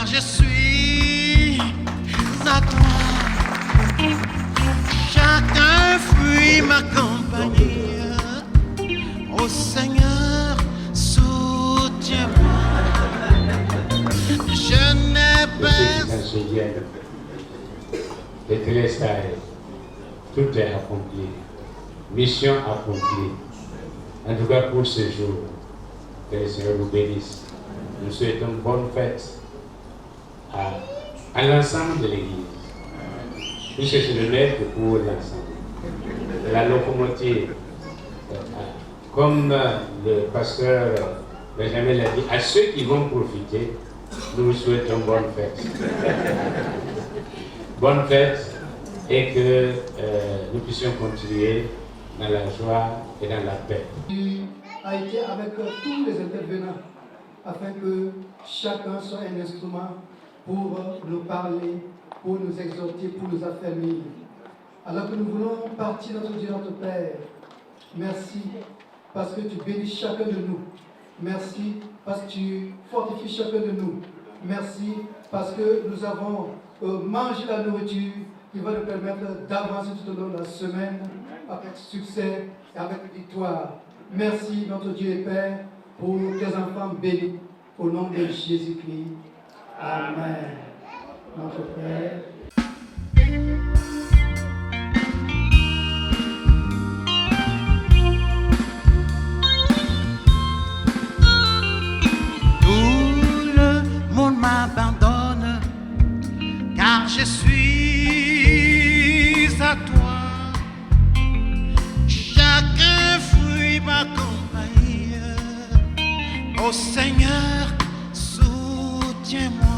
Je suis à toi. Chacun fuit ma compagnie. Ô Seigneur, soutiens-moi. Je n'ai pas.
Le téléstyle, tout est accompli. Mission accomplie. En tout cas pour ce jour, que le Seigneur nous bénisse. Nous souhaitons une bonne fête à l'ensemble de l'Église. Puisque c'est le maître pour l'ensemble. La locomotive, comme le pasteur Benjamin l'a dit, à ceux qui vont profiter, nous vous souhaitons bonne fête. Bonne fête et que nous puissions continuer dans la joie et dans la paix.
Tu as été avec tous les intervenants afin que chacun soit un instrument pour nous parler, pour nous exhorter, pour nous affermir. Alors que nous voulons partir, notre Dieu, notre Père, merci parce que tu bénis chacun de nous. Merci parce que tu fortifies chacun de nous. Merci parce que nous avons mangé la nourriture qui va nous permettre d'avancer tout au long de la semaine avec succès et avec victoire. Merci, notre Dieu et Père, pour tes enfants bénis, au nom de Jésus-Christ. Amen. Notre Père.
Tout le monde m'abandonne, car je suis à toi. Chacun fuit ma compagnie. Ô Seigneur, soutiens-moi. retiens-moi.